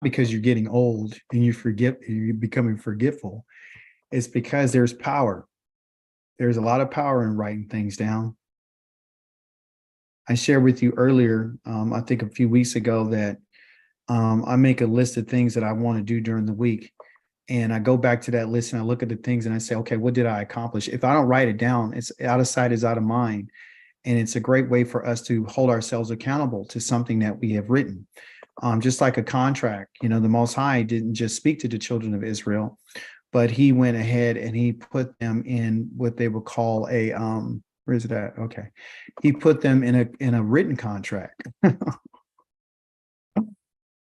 because you're getting old and you're becoming forgetful. It's because there's power. There's a lot of power in writing things down. I shared with you earlier, I think a few weeks ago, that I make a list of things that I want to do during the week. And I go back to that list and I look at the things and I say, okay, what did I accomplish? If I don't write it down, it's out of sight is out of mind. And it's a great way for us to hold ourselves accountable to something that we have written. Just like a contract, the Most High didn't just speak to the children of Israel, but he went ahead and he put them in what they would call a, where is it at? Okay. He put them in a written contract.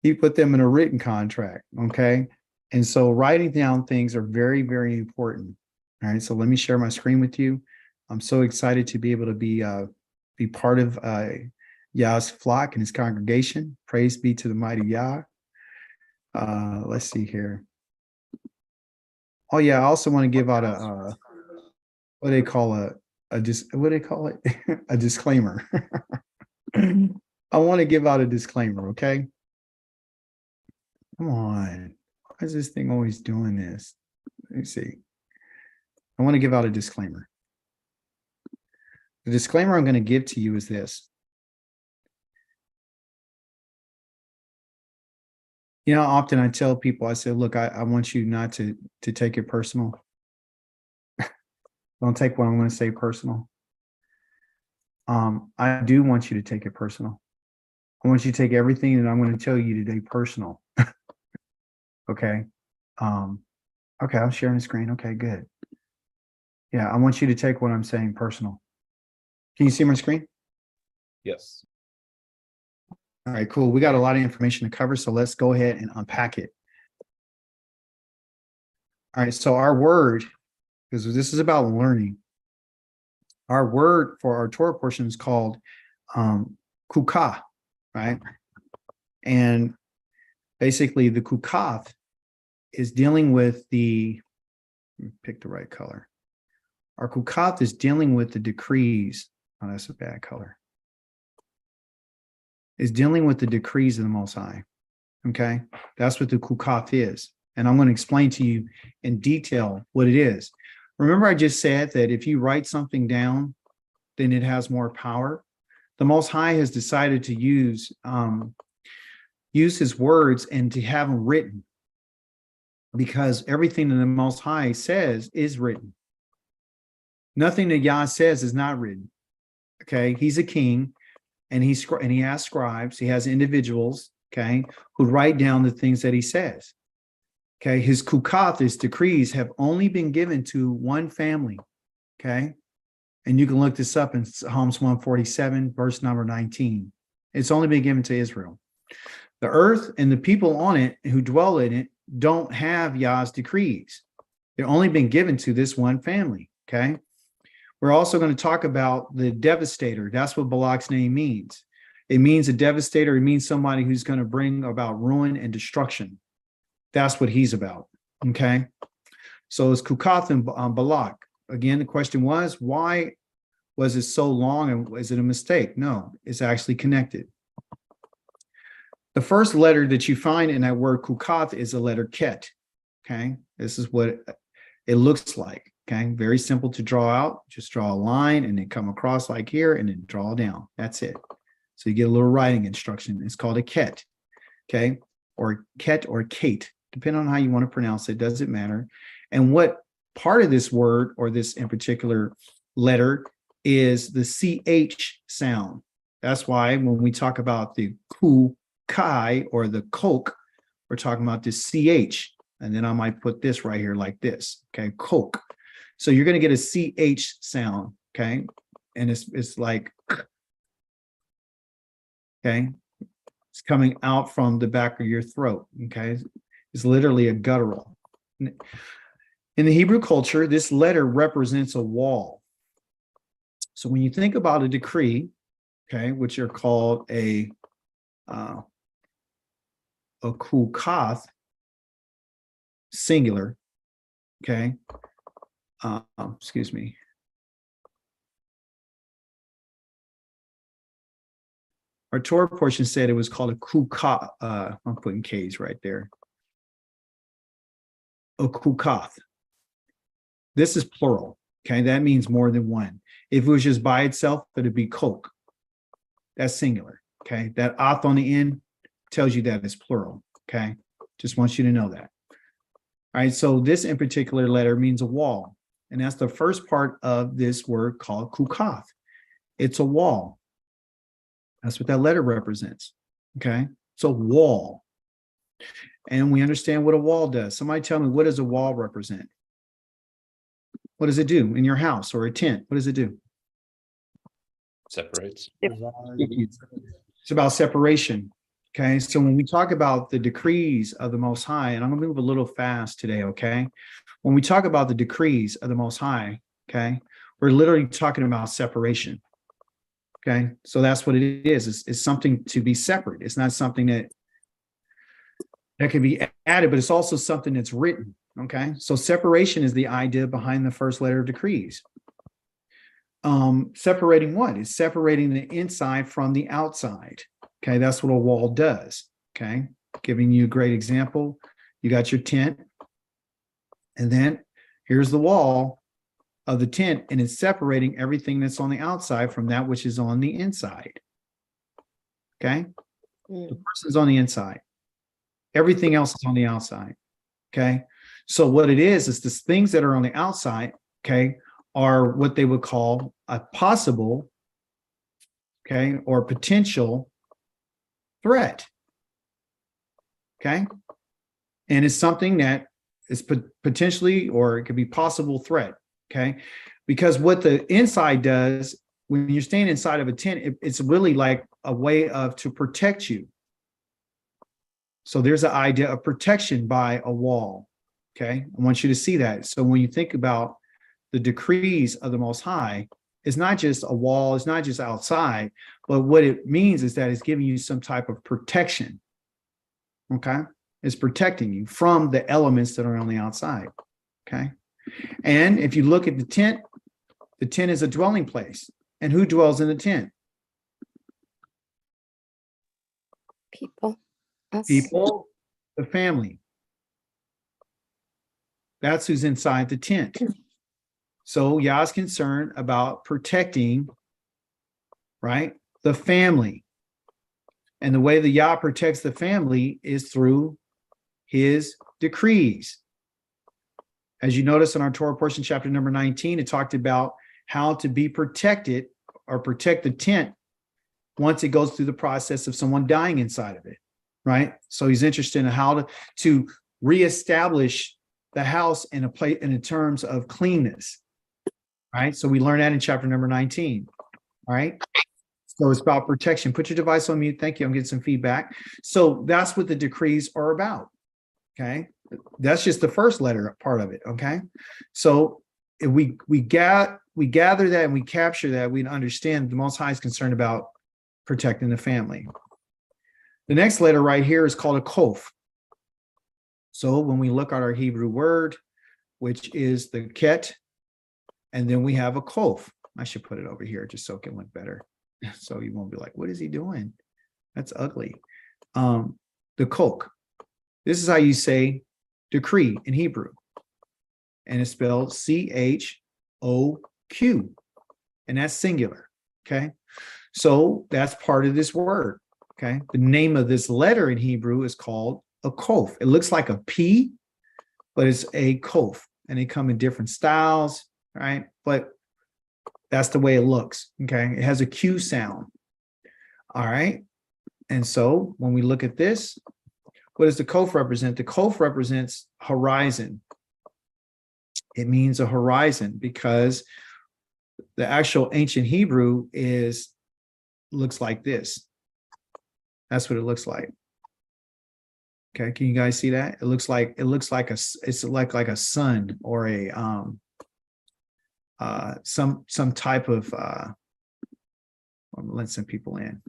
He put them in a written contract. Okay. And so writing down things are very, very important. All right. So let me share my screen with you. I'm so excited to be able to be part of Yah's flock and his congregation. Praise be to the mighty Yah. Let's see here. Oh yeah, I also want to give out what they call what do they call it? A disclaimer. I want to give out a disclaimer, okay? Come on. Why is this thing always doing this? Let me see. I want to give out a disclaimer. The disclaimer I'm going to give to you is this. Often I tell people, I say, look, I want you not to take it personal. Don't take what I'm going to say personal. I do want you to take it personal. I want you to take everything that I'm going to tell you today personal. Okay. Okay, I'm sharing the screen. Okay, good. Yeah, I want you to take what I'm saying personal. Can you see my screen? Yes. All right, cool. We got a lot of information to cover, so let's go ahead and unpack it. All right, so our word, because this is about learning, our word for our Torah portion is called kukah, right? And basically the kukath is dealing with pick the right color. Our kukath is dealing with the decrees. Oh, that's a bad color. Is dealing with the decrees of the Most High. Okay, that's what the kukath is. And I'm going to explain to you in detail what it is. Remember, I just said that if you write something down, then it has more power. The Most High has decided to use his words and to have them written, because everything that the Most High says is written. Nothing that Yah says is not written. Okay, he's a king, and he has scribes, he has individuals, okay, who write down the things that he says. Okay, his kukath, his decrees, have only been given to one family. Okay, and you can look this up in Psalms 147, verse number 19. It's only been given to Israel. The earth and the people on it who dwell in it don't have Yah's decrees. They've only been given to this one family. Okay. We're also going to talk about the devastator. That's what Balak's name means. It means a devastator. It means somebody who's going to bring about ruin and destruction. That's what he's about. Okay. So it's Kukath and Balak. Again, the question was, why was it so long, and was it a mistake? No, it's actually connected. The first letter that you find in that word Kukath is a letter Ket. Okay. This is what it looks like. Okay. Very simple to draw out. Just draw a line and then come across like here and then draw down. That's it. So you get a little writing instruction. It's called a Ket. Okay. Or Ket or Kate, depending on how you want to pronounce it, doesn't matter. And what part of this word, or this in particular letter, is the CH sound. That's why when we talk about the ku, kai, or the coke, we're talking about this CH. And then I might put this right here like this. Okay, coke. So you're going to get a CH sound. Okay. And it's like, okay, it's coming out from the back of your throat. Okay. It's literally a guttural. In the Hebrew culture, this letter represents a wall. So when you think about a decree, okay, which are called a kukath, singular, okay, excuse me. Our Torah portion said it was called a kukath. I'm putting K's right there. A kukath. This is plural. Okay, that means more than one. If it was just by itself, it'd be kok. That's singular. Okay, that ath on the end tells you that it's plural. Okay, just want you to know that. All right, so this in particular letter means a wall, and that's the first part of this word called kukath. It's a wall. That's what that letter represents. Okay, it's a wall, and we understand what a wall does. Somebody tell me, what does a wall represent? What does it do in your house or a tent? What does it do? Separates. It's about separation. Okay, so when we talk about the decrees of the Most High, and I'm going to move a little fast today, okay? When we talk about the decrees of the Most High, okay, we're literally talking about separation. Okay, so that's what it is. It's something to be separate. It's not something that can be added, but it's also something that's written. Okay, so separation is the idea behind the first letter of decrees. Separating what? It's separating the inside from the outside. Okay, that's what a wall does. Okay, giving you a great example. You got your tent, and then here's the wall of the tent, and it's separating everything that's on the outside from that which is on the inside. Okay, the person's on the inside. Everything else is on the outside. Okay, so what it is the things that are on the outside, okay, are what they would call a possible, okay, or potential threat. Okay, and it's something that is potentially, or it could be possible threat. Okay, because what the inside does when you're staying inside of a tent, it's really like a way to protect you. So there's an idea of protection by a wall. Okay, I want you to see that. So when you think about the decrees of the Most High, it's not just a wall, it's not just outside, but what it means is that it's giving you some type of protection. Okay, it's protecting you from the elements that are on the outside. Okay, and if you look at the tent is a dwelling place. And who dwells in the tent? People. Us. People, the family. That's who's inside the tent. So Yah's concerned about protecting, right, the family. And the way that Yah protects the family is through his decrees. As you notice in our Torah portion, chapter number 19, it talked about how to be protected or protect the tent once it goes through the process of someone dying inside of it, right? So he's interested in how to reestablish the house in terms of cleanness, right? So we learn that in chapter number 19, all right? So it's about protection. Put your device on mute. Thank you. I'm getting some feedback. So that's what the decrees are about, okay? That's just the first letter part of it, okay? So if we gather that and we capture that, we understand the Most High is concerned about protecting the family. The next letter right here is called a kof. So when we look at our Hebrew word, which is the ket, and then we have a kof. I should put it over here just so it can look better. So you won't be like, what is he doing? That's ugly. The kok. This is how you say decree in Hebrew. And it's spelled CHOQ. And that's singular. Okay. So that's part of this word. Okay. The name of this letter in Hebrew is called a kof. It looks like a P, but it's a kof. And they come in different styles, right? But that's the way it looks. Okay. It has a Q sound. All right. And so when we look at this, what does the kof represent? The kof represents horizon. It means a horizon because the actual ancient Hebrew looks like this. That's what it looks like. Okay, can you guys see that? It looks like it's like a sun or a some type of let some people in.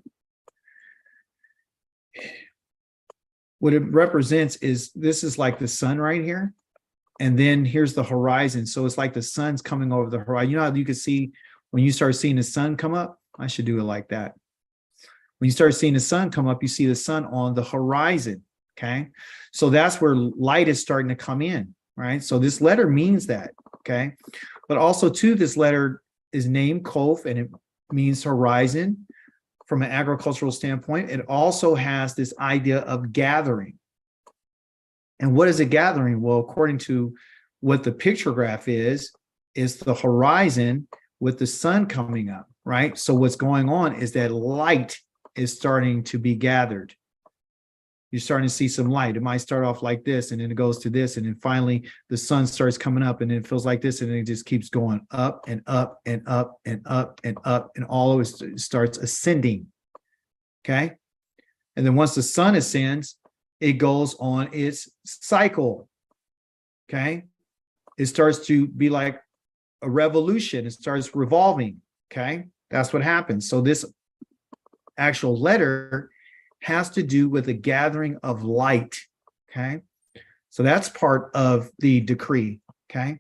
What it represents is this is like the sun right here. And then here's the horizon. So it's like the sun's coming over the horizon. You know how you can see when you start seeing the sun come up? I should do it like that. When you start seeing the sun come up, you see the sun on the horizon. Okay. So that's where light is starting to come in, right? So this letter means that. Okay. But also, too, this letter is named Kof, and it means horizon from an agricultural standpoint. It also has this idea of gathering. And what is a gathering? Well, according to what the pictograph is the horizon with the sun coming up, right? So what's going on is that light is starting to be gathered. You're starting to see some light. It might start off like this, and then it goes to this, and then finally the sun starts coming up, and then it feels like this, and then it just keeps going up and up and up and up and up, and all of it starts ascending. Okay. And then once the sun ascends, it goes on its cycle. Okay. It starts to be like a revolution. It starts revolving. Okay. That's what happens. So this actual letter has to do with the gathering of light. Okay. So that's part of the decree. Okay.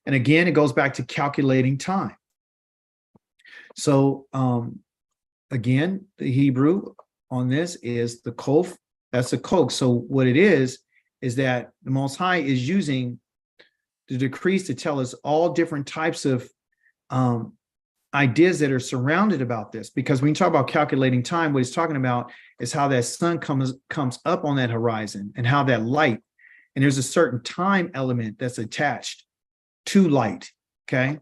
And again, it goes back to calculating time. So again, the Hebrew on this is the kof. That's a koch. So what it is that the Most High is using the decrees to tell us all different types of ideas that are surrounded about this. Because when you talk about calculating time, what he's talking about is how that sun comes up on that horizon, and how that light, and there's a certain time element that's attached to light. Okay.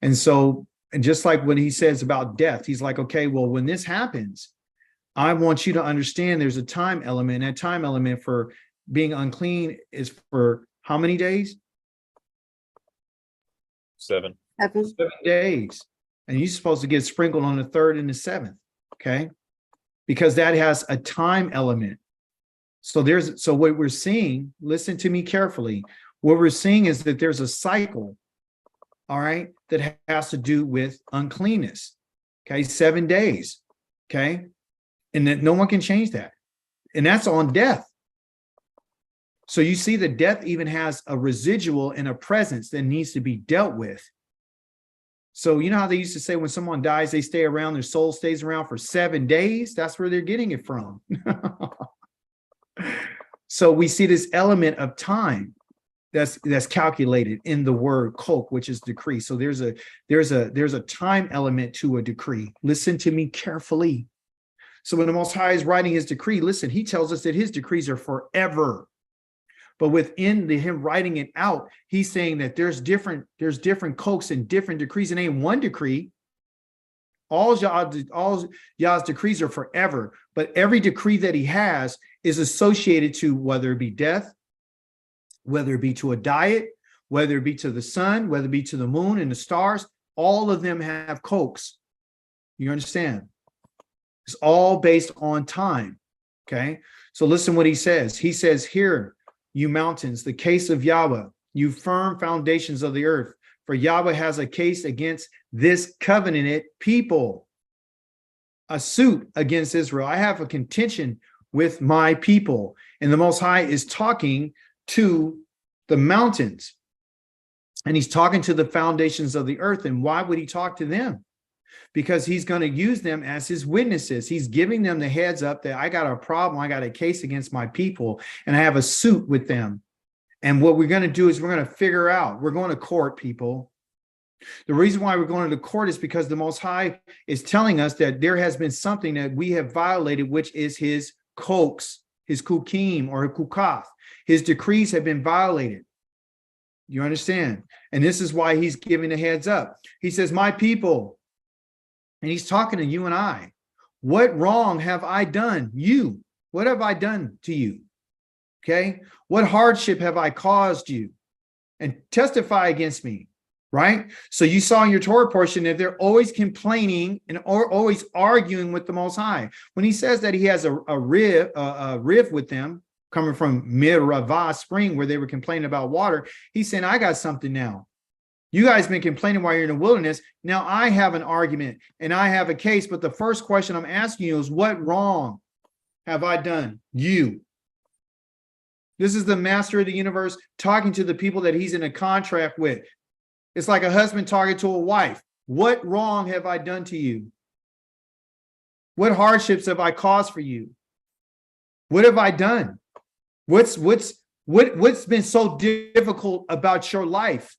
And so, and just like when he says about death, he's like, okay, well, when this happens, I want you to understand there's a time element. And that time element for being unclean is for how many days? 7. 7. 7 days. And you're supposed to get sprinkled on the 3rd and the 7th. Okay. Because that has a time element. So what we're seeing, listen to me carefully. What we're seeing is that there's a cycle, all right, that has to do with uncleanness. Okay. 7 days. Okay. And that no one can change that. And that's on death. So you see that death even has a residual and a presence that needs to be dealt with. So you know how they used to say when someone dies, they stay around, their soul stays around for 7 days? That's where they're getting it from. So we see this element of time that's calculated in the word kok, which is decree. So there's a time element to a decree. Listen to me carefully. So when the Most High is writing his decree, listen, he tells us that his decrees are forever. But within him writing it out, he's saying that there's different koks and different decrees. It ain't one decree. All Yah's decrees are forever. But every decree that he has is associated to, whether it be death, whether it be to a diet, whether it be to the sun, whether it be to the moon and the stars, all of them have koks. You understand? It's all based on time. Okay. So listen what he says. He says, "Hear, you mountains, the case of Yahweh, you firm foundations of the earth, for Yahweh has a case against this covenanted people, a suit against Israel. I have a contention with my people." And the Most High is talking to the mountains, and he's talking to the foundations of the earth. And why would he talk to them? Because he's going to use them as his witnesses. He's giving them the heads up that I got a problem. I got a case against my people, and I have a suit with them. And what we're going to do is we're going to figure out, we're going to court, people. The reason why we're going to court is because the Most High is telling us that there has been something that we have violated, which is his koks, his kukim or kukath. His decrees have been violated. You understand? And this is why he's giving the heads up. He says, my people, and he's talking to you and I. What wrong have I done? You. What have I done to you? Okay. What hardship have I caused you? And testify against me. Right. So you saw in your Torah portion that they're always complaining and always arguing with the Most High. When he says that he has a riv with them coming from Mirava spring where they were complaining about water, he's saying, I got something now. You guys been complaining while you're in the wilderness. Now I have an argument and I have a case. But the first question I'm asking you is, what wrong have I done? You. This is the master of the universe talking to the people that he's in a contract with. It's like a husband talking to a wife. What wrong have I done to you? What hardships have I caused for you? What have I done? What's been so difficult about your life?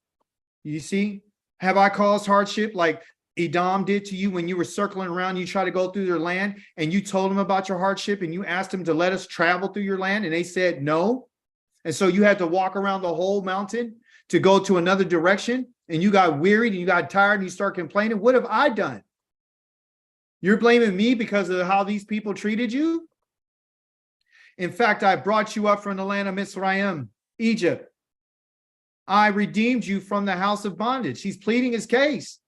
You see, have I caused hardship like Edom did to you when you were circling around? You try to go through their land and you told them about your hardship and you asked them to let us travel through your land and they said no. And so you had to walk around the whole mountain to go to another direction, and you got wearied and you got tired and you start complaining. What have I done? You're blaming me because of how these people treated you? In fact, I brought you up from the land of Mizraim, Egypt. I redeemed you from the house of bondage. He's pleading his case.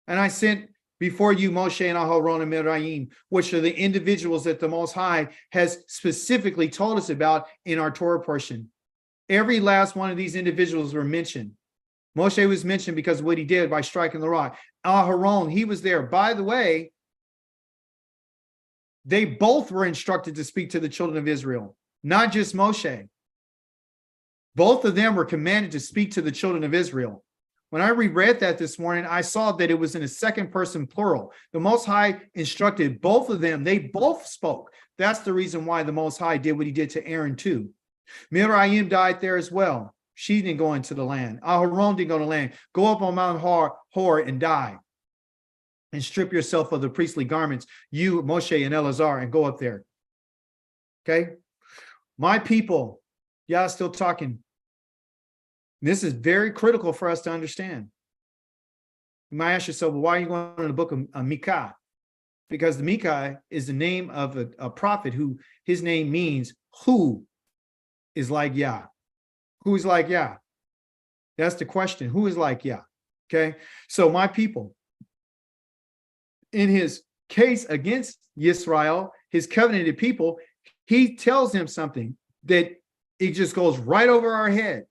And I sent before you Moshe and Aharon and Miriam, which are the individuals that the Most High has specifically told us about in our Torah portion. Every last one of these individuals were mentioned. Moshe was mentioned because of what he did by striking the rock. Aharon, he was there. By the way, they both were instructed to speak to the children of Israel, not just Moshe. Both of them were commanded to speak to the children of Israel. When I reread that this morning, I saw that it was in a second person plural. The Most High instructed both of them. They both spoke. That's the reason why the Most High did what he did to Aaron too. Miriam died there as well. She didn't go into the land. Aharon didn't go to the land. Go up on Mount Hor and die. And strip yourself of the priestly garments, you, Moshe, and Eleazar, and go up there. Okay? My people, Yah is still talking. This is very critical for us to understand. You might ask yourself, well, why are you going to the book of Micah? Because the Micah is the name of a prophet who his name means who is like Yah. Who is like Yah? That's the question. Who is like Yah? Okay? So my people, in his case against Yisrael, his covenanted people, he tells them something that it just goes right over our head.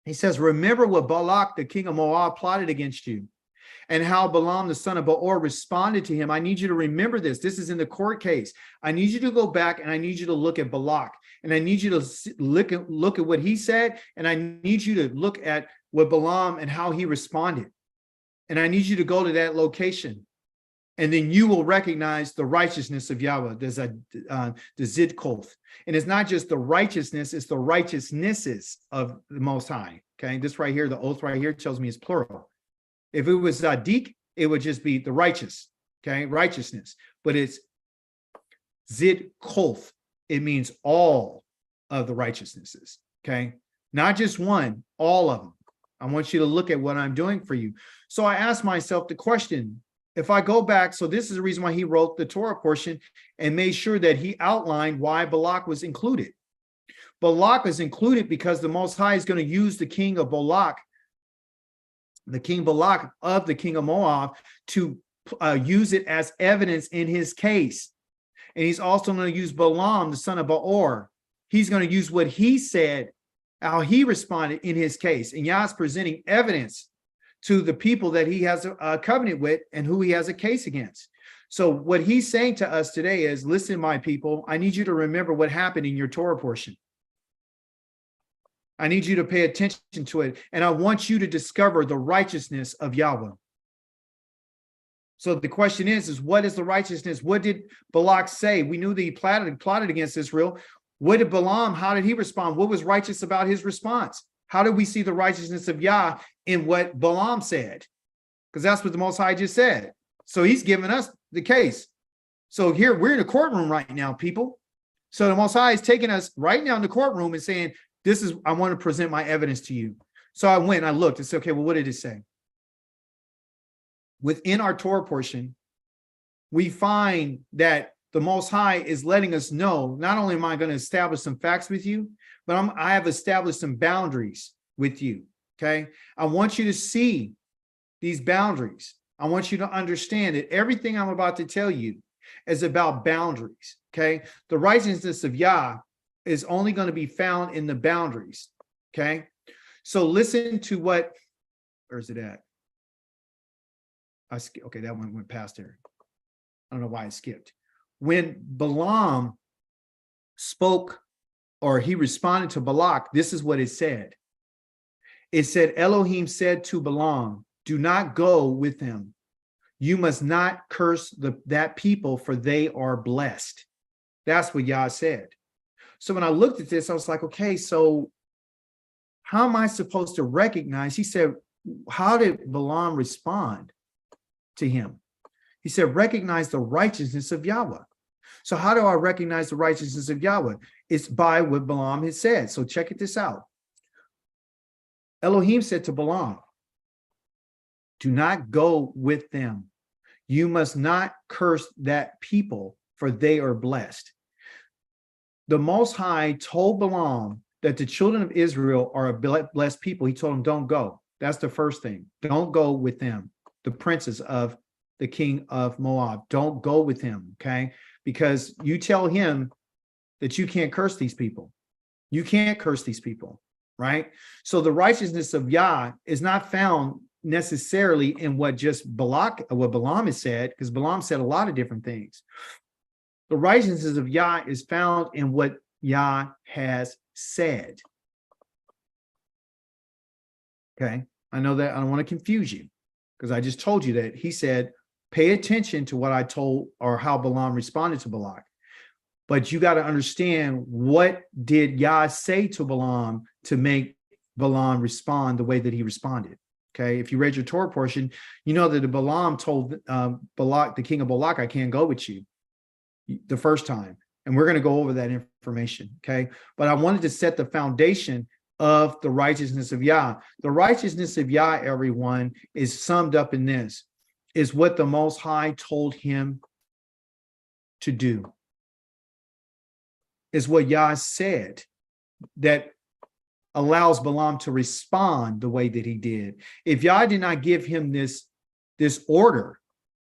He says, remember what Balak, the king of Moab, plotted against you, and how Balaam, the son of Beor, responded to him. I need you to remember this. This is in the court case. I need you to go back and I need you to look at Balak, and I need you to look at what he said, and I need you to look at what Balaam and how he responded. And I need you to go to that location. And then you will recognize the righteousness of Yahweh, the Zidkoth. And it's not just the righteousness, it's the righteousnesses of the Most High. Okay, this right here, the oath right here tells me it's plural. If it was Zadik, it would just be the righteous, okay, righteousness. But it's Zidkoth. It means all of the righteousnesses, okay? Not just one, all of them. I want you to look at what I'm doing for you. So I asked myself the question, if I go back, so this is the reason why he wrote the Torah portion and made sure that he outlined why Balak was included. Balak is included because the Most High is going to use the king of Balak, the king Balak of the king of Moab, to use it as evidence in his case. And he's also going to use Balaam, the son of Beor. He's going to use what he said, how he responded in his case. And Yah's presenting evidence to the people that he has a covenant with and who he has a case against. So what he's saying to us today is, listen, my people, I need you to remember what happened in your Torah portion. I need you to pay attention to it. And I want you to discover the righteousness of Yahweh. So the question is what is the righteousness? What did Balak say? We knew that he plotted against Israel. What did Balaam, how did he respond? What was righteous about his response? How do we see the righteousness of Yah in what Balaam said? Because that's what the Most High just said. So he's giving us the case. So here, we're in the courtroom right now, people. So the Most High is taking us right now in the courtroom and saying, I want to present my evidence to you. So I went and I looked and said, okay, well, what did it say? Within our Torah portion, we find that the Most High is letting us know, not only am I going to establish some facts with you, but I have established some boundaries with you, okay? I want you to see these boundaries. I want you to understand that everything I'm about to tell you is about boundaries, okay? The righteousness of Yah is only going to be found in the boundaries, okay? So listen to what, where's it at? Okay, that one went past there. I don't know why I skipped. When Balaam spoke, or he responded to Balak, this is what it said. It said, Elohim said to Balaam, do not go with him. You must not curse that people, for they are blessed. That's what Yah said. So when I looked at this, I was like, okay, so how am I supposed to recognize? He said, how did Balaam respond to him? He said, recognize the righteousness of Yahweh. So how do I recognize the righteousness of Yahweh? It's by what Balaam has said. So check this out. Elohim said to Balaam, do not go with them. You must not curse that people, for they are blessed. The Most High told Balaam that the children of Israel are a blessed people. He told him, don't go. That's the first thing. Don't go with them. The princes of the king of Moab. Don't go with him, okay? Because you tell him that you can't curse these people. You can't curse these people, right? So the righteousness of Yah is not found necessarily in what Balaam has said, because Balaam said a lot of different things. The righteousness of Yah is found in what Yah has said. Okay, I know that I don't want to confuse you, because I just told you that he said, pay attention to what I told, or how Balaam responded to Balak. But you got to understand, what did Yah say to Balaam to make Balaam respond the way that he responded? Okay, if you read your Torah portion, you know that Balaam told Balak, the king of Balak, I can't go with you the first time. And we're going to go over that information, okay? But I wanted to set the foundation of the righteousness of Yah. The righteousness of Yah, everyone, is summed up in this, is what the Most High told him to do. Is what Yah said that allows Balaam to respond the way that he did. If Yah did not give him this order,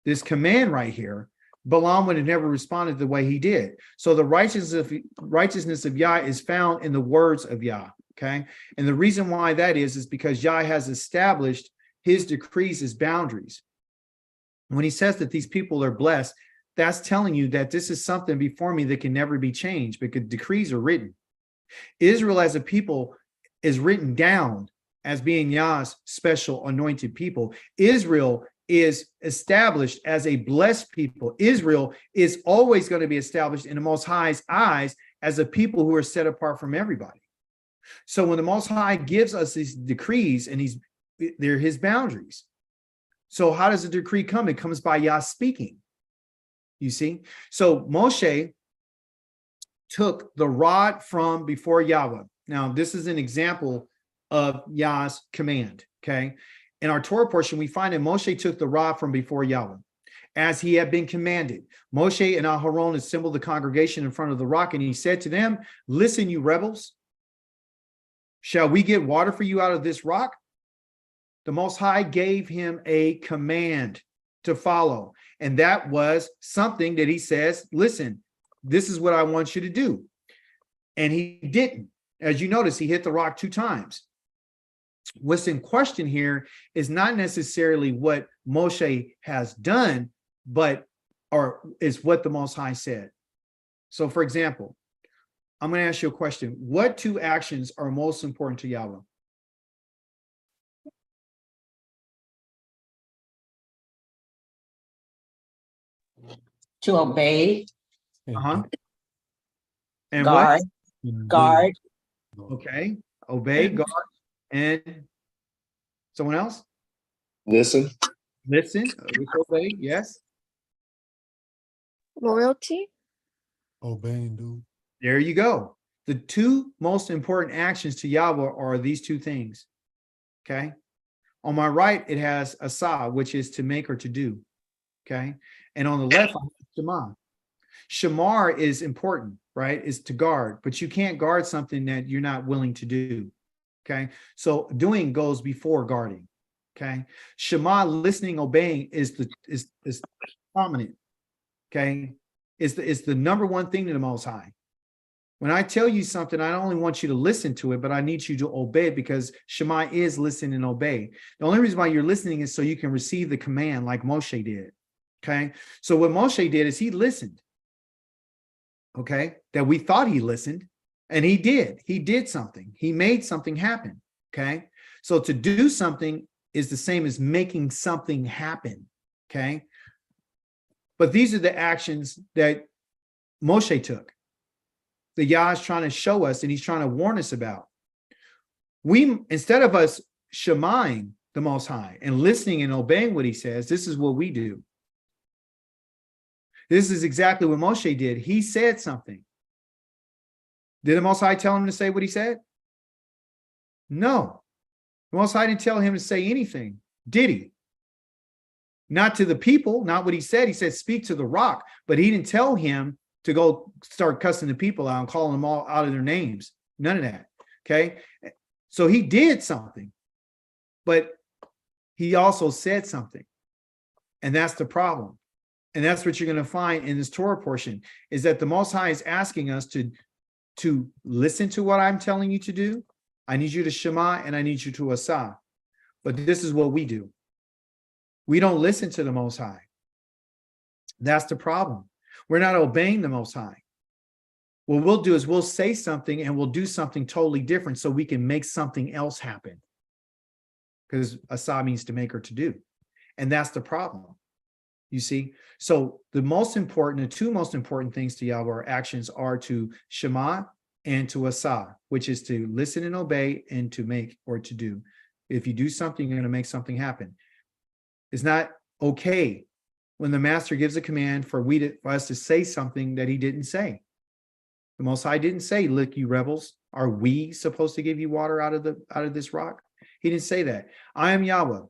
this command right here, Balaam would have never responded the way he did. So the righteousness of Yah is found in the words of Yah, okay? And the reason why that is because Yah has established his decrees as boundaries. When he says that these people are blessed, that's telling you that this is something before me that can never be changed, because decrees are written. Israel as a people is written down as being Yah's special anointed people. Israel is established as a blessed people. Israel is always going to be established in the Most High's eyes as a people who are set apart from everybody. So when the Most High gives us these decrees, and they're his boundaries. So how does a decree come? It comes by Yah speaking. You see? So Moshe took the rod from before Yahweh. Now, this is an example of Yah's command, okay? In our Torah portion, we find that Moshe took the rod from before Yahweh, as he had been commanded. Moshe and Aharon assembled the congregation in front of the rock, and he said to them, listen, you rebels, shall we get water for you out of this rock? The Most High gave him a command to follow, and that was something that he says, listen, this is what I want you to do. And he didn't. As you notice, he hit the rock 2 times. What's in question here is not necessarily what Moshe has done, or is what the Most High said. So, for example, I'm going to ask you a question. What 2 actions are most important to Yahweh? To obey, Uh-huh. And guard, what? guard, Okay. Obey, guard, and someone else? Listen. Listen. Obey. Yes. Loyalty. Obeying, dude. There you go. The 2 most important actions to Yahweh are these 2 things. Okay. On my right, it has asa, which is to make or to do. Okay. And on the left, shema. Shamar is important, right? Is to guard, but you can't guard something that you're not willing to do. Okay. So doing goes before guarding. Okay. Shema, listening, obeying is prominent. Okay. Is the number one thing to the Most High. When I tell you something, I don't only want you to listen to it, but I need you to obey it, because Shema is listen and obey. The only reason why you're listening is so you can receive the command like Moshe did. Okay. So what Moshe did is he listened. Okay. That we thought he listened, and he did. He did something. He made something happen. Okay. So to do something is the same as making something happen. Okay. But these are the actions that Moshe took. The Yah is trying to show us and he's trying to warn us about. We, instead of us shemaing the Most High and listening and obeying what he says, this is what we do. This is exactly what Moshe did. He said something. Did the Most High tell him to say what he said? No. The Most High didn't tell him to say anything, did he? Not to the people, not what he said. He said, speak to the rock, but he didn't tell him to go start cussing the people out and calling them all out of their names. None of that. Okay. So he did something, but he also said something. And that's the problem. And that's what you're going to find in this Torah portion, is that the Most High is asking us to listen to what I'm telling you to do. I need you to shema and I need you to asa. But this is what we do. We don't listen to the Most High. That's the problem. We're not obeying the Most High. What we'll do is we'll say something and we'll do something totally different so we can make something else happen. Because asa means to make or to do. And that's the problem. You see? So the two most important things to Yahweh, our actions, are to shema and to asa, which is to listen and obey and to make or to do. If you do something, you're going to make something happen. It's not okay when the master gives a command for us to say something that he didn't say. The Most High didn't say, look, you rebels, are we supposed to give you water out of this rock? He didn't say that. I am Yahweh.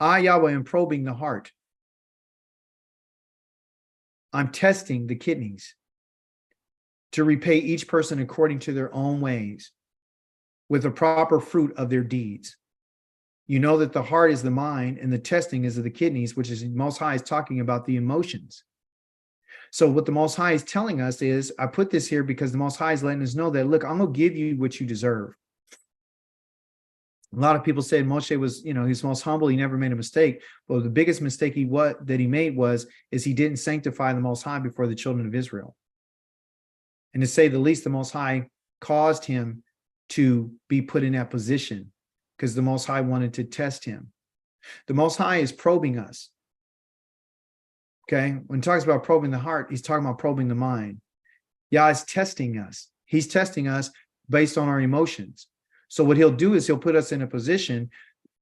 I, Yahweh, am probing the heart. I'm testing the kidneys to repay each person according to their own ways with the proper fruit of their deeds. You know that the heart is the mind and the testing is of the kidneys, which is Most High is talking about the emotions. So what the Most High is telling us is, I put this here because the Most High is letting us know that, look, I'm going to give you what you deserve. A lot of people said Moshe was, he's most humble. He never made a mistake. But the biggest mistake he made is he didn't sanctify the Most High before the children of Israel. And to say the least, the Most High caused him to be put in that position because the Most High wanted to test him. The Most High is probing us. Okay. When he talks about probing the heart, he's talking about probing the mind. Yah is testing us. He's testing us based on our emotions. So what he'll do is he'll put us in a position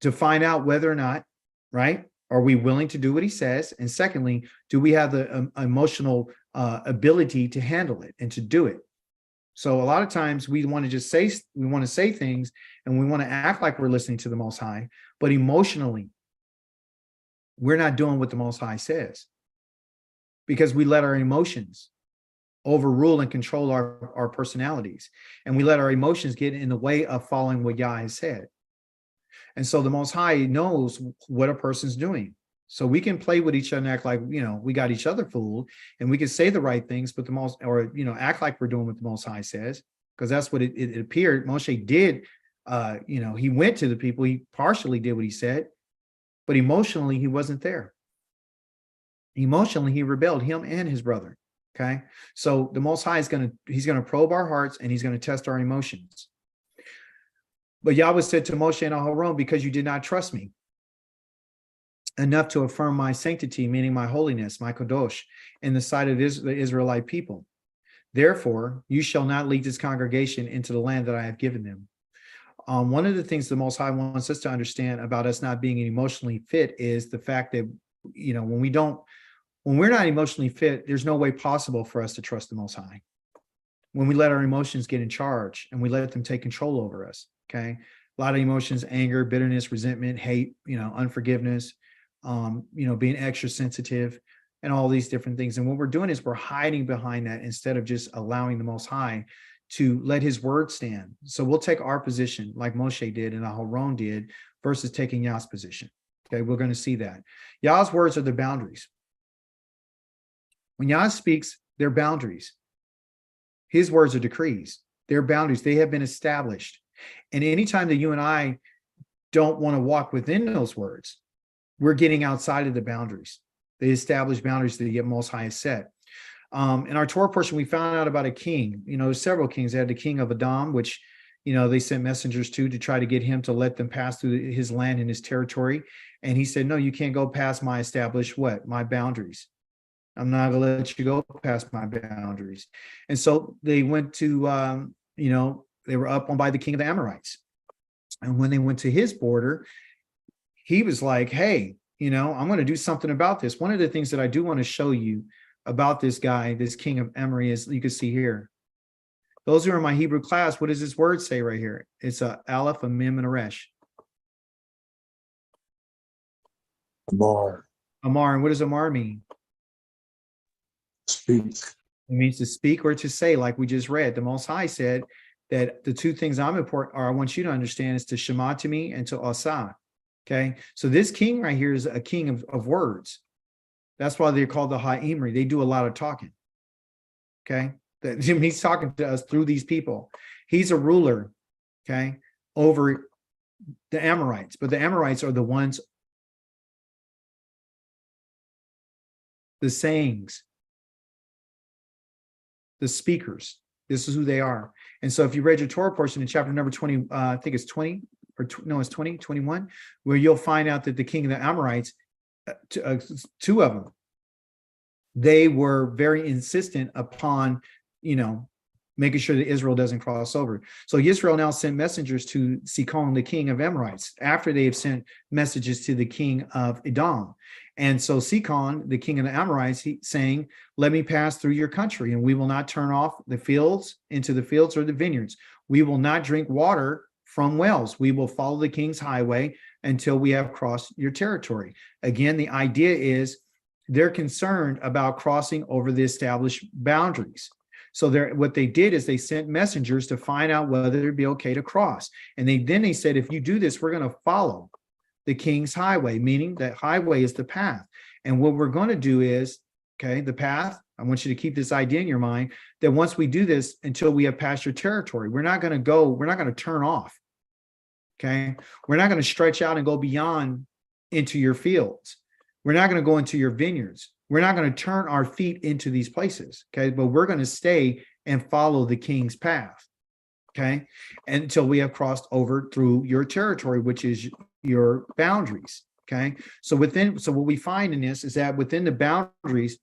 to find out whether or not, right, are we willing to do what he says? And secondly, do we have the emotional ability to handle it and to do it? So a lot of times we want to say things and we want to act like we're listening to the Most High, but emotionally, we're not doing what the Most High says because we let our emotions overrule and control our personalities. And we let our emotions get in the way of following what Yah has said. And so the Most High knows what a person's doing. So we can play with each other and act like, we got each other fooled, and we can say the right things, but act like we're doing what the Most High says, because that's what it appeared. Moshe did, he went to the people, he partially did what he said, but emotionally, he wasn't there. Emotionally, he rebelled, him and his brother. Okay, so the Most High is he's going to probe our hearts and he's going to test our emotions. But Yahweh said to Moshe and Aharon, because you did not trust me enough to affirm my sanctity, meaning my holiness, my kadosh, in the sight of the Israelite people. Therefore, you shall not lead this congregation into the land that I have given them. One of the things the Most High wants us to understand about us not being emotionally fit is the fact that, when we're not emotionally fit, there's no way possible for us to trust the Most High. When we let our emotions get in charge and we let them take control over us, okay? A lot of emotions, anger, bitterness, resentment, hate, unforgiveness, being extra sensitive and all these different things. And what we're doing is we're hiding behind that instead of just allowing the Most High to let his word stand. So we'll take our position like Moshe did and Aharon did versus taking Yah's position. Okay, we're going to see that. Yah's words are the boundaries. When Yah speaks, they're boundaries. His words are decrees. They're boundaries. They have been established. And anytime that you and I don't want to walk within those words, we're getting outside of the boundaries. The established boundaries that the Most High has set. In our Torah portion, we found out about a king. There's several kings. They had the king of Edom, which they sent messengers to try to get him to let them pass through his land and his territory. And he said, no, you can't go past my established my boundaries. I'm not going to let you go past my boundaries. And so they went to, they were up on by the king of the Amorites. And when they went to his border, he was like, hey, I'm going to do something about this. One of the things that I do want to show you about this guy, this king of Emory, is you can see here. Those who are in my Hebrew class, what does this word say right here? It's a aleph, a mem, and a resh. Amar, Amar, and what does Amar mean? speak. It means to speak or to say, like we just read. The Most High said that the two things I want you to understand is to shema to me and to asa. Okay, so this king right here is a king of words. That's why they're called the Ha'imri. They do a lot of talking. Okay, he's talking to us through these people. He's a ruler, okay, over the Amorites, but the Amorites are the ones, the sayings, the speakers. This is who they are. And so if you read your Torah portion in chapter number 20, I think it's 20, it's 20, 21, where you'll find out that the king of the Amorites, two of them, they were very insistent upon, making sure that Israel doesn't cross over. So Israel now sent messengers to Sikon, the king of Amorites, after they have sent messages to the king of Edom. And so Sikon, the king of the Amorites, saying, let me pass through your country, and we will not turn off the fields into the fields or the vineyards. We will not drink water from wells. We will follow the king's highway until we have crossed your territory. Again, the idea is they're concerned about crossing over the established boundaries. So what they did is they sent messengers to find out whether it'd be okay to cross. And then they said, if you do this, we're going to follow the king's highway, meaning that highway is the path. And what we're going to do is, okay, the path, I want you to keep this idea in your mind, that once we do this until we have passed your territory, we're not going to turn off. Okay. We're not going to stretch out and go beyond into your fields. We're not going to go into your vineyards. We're not going to turn our feet into these places, okay? But we're going to stay and follow the king's path, okay? Until we have crossed over through your territory, which is your boundaries, okay? So what we find in this is that within the boundaries,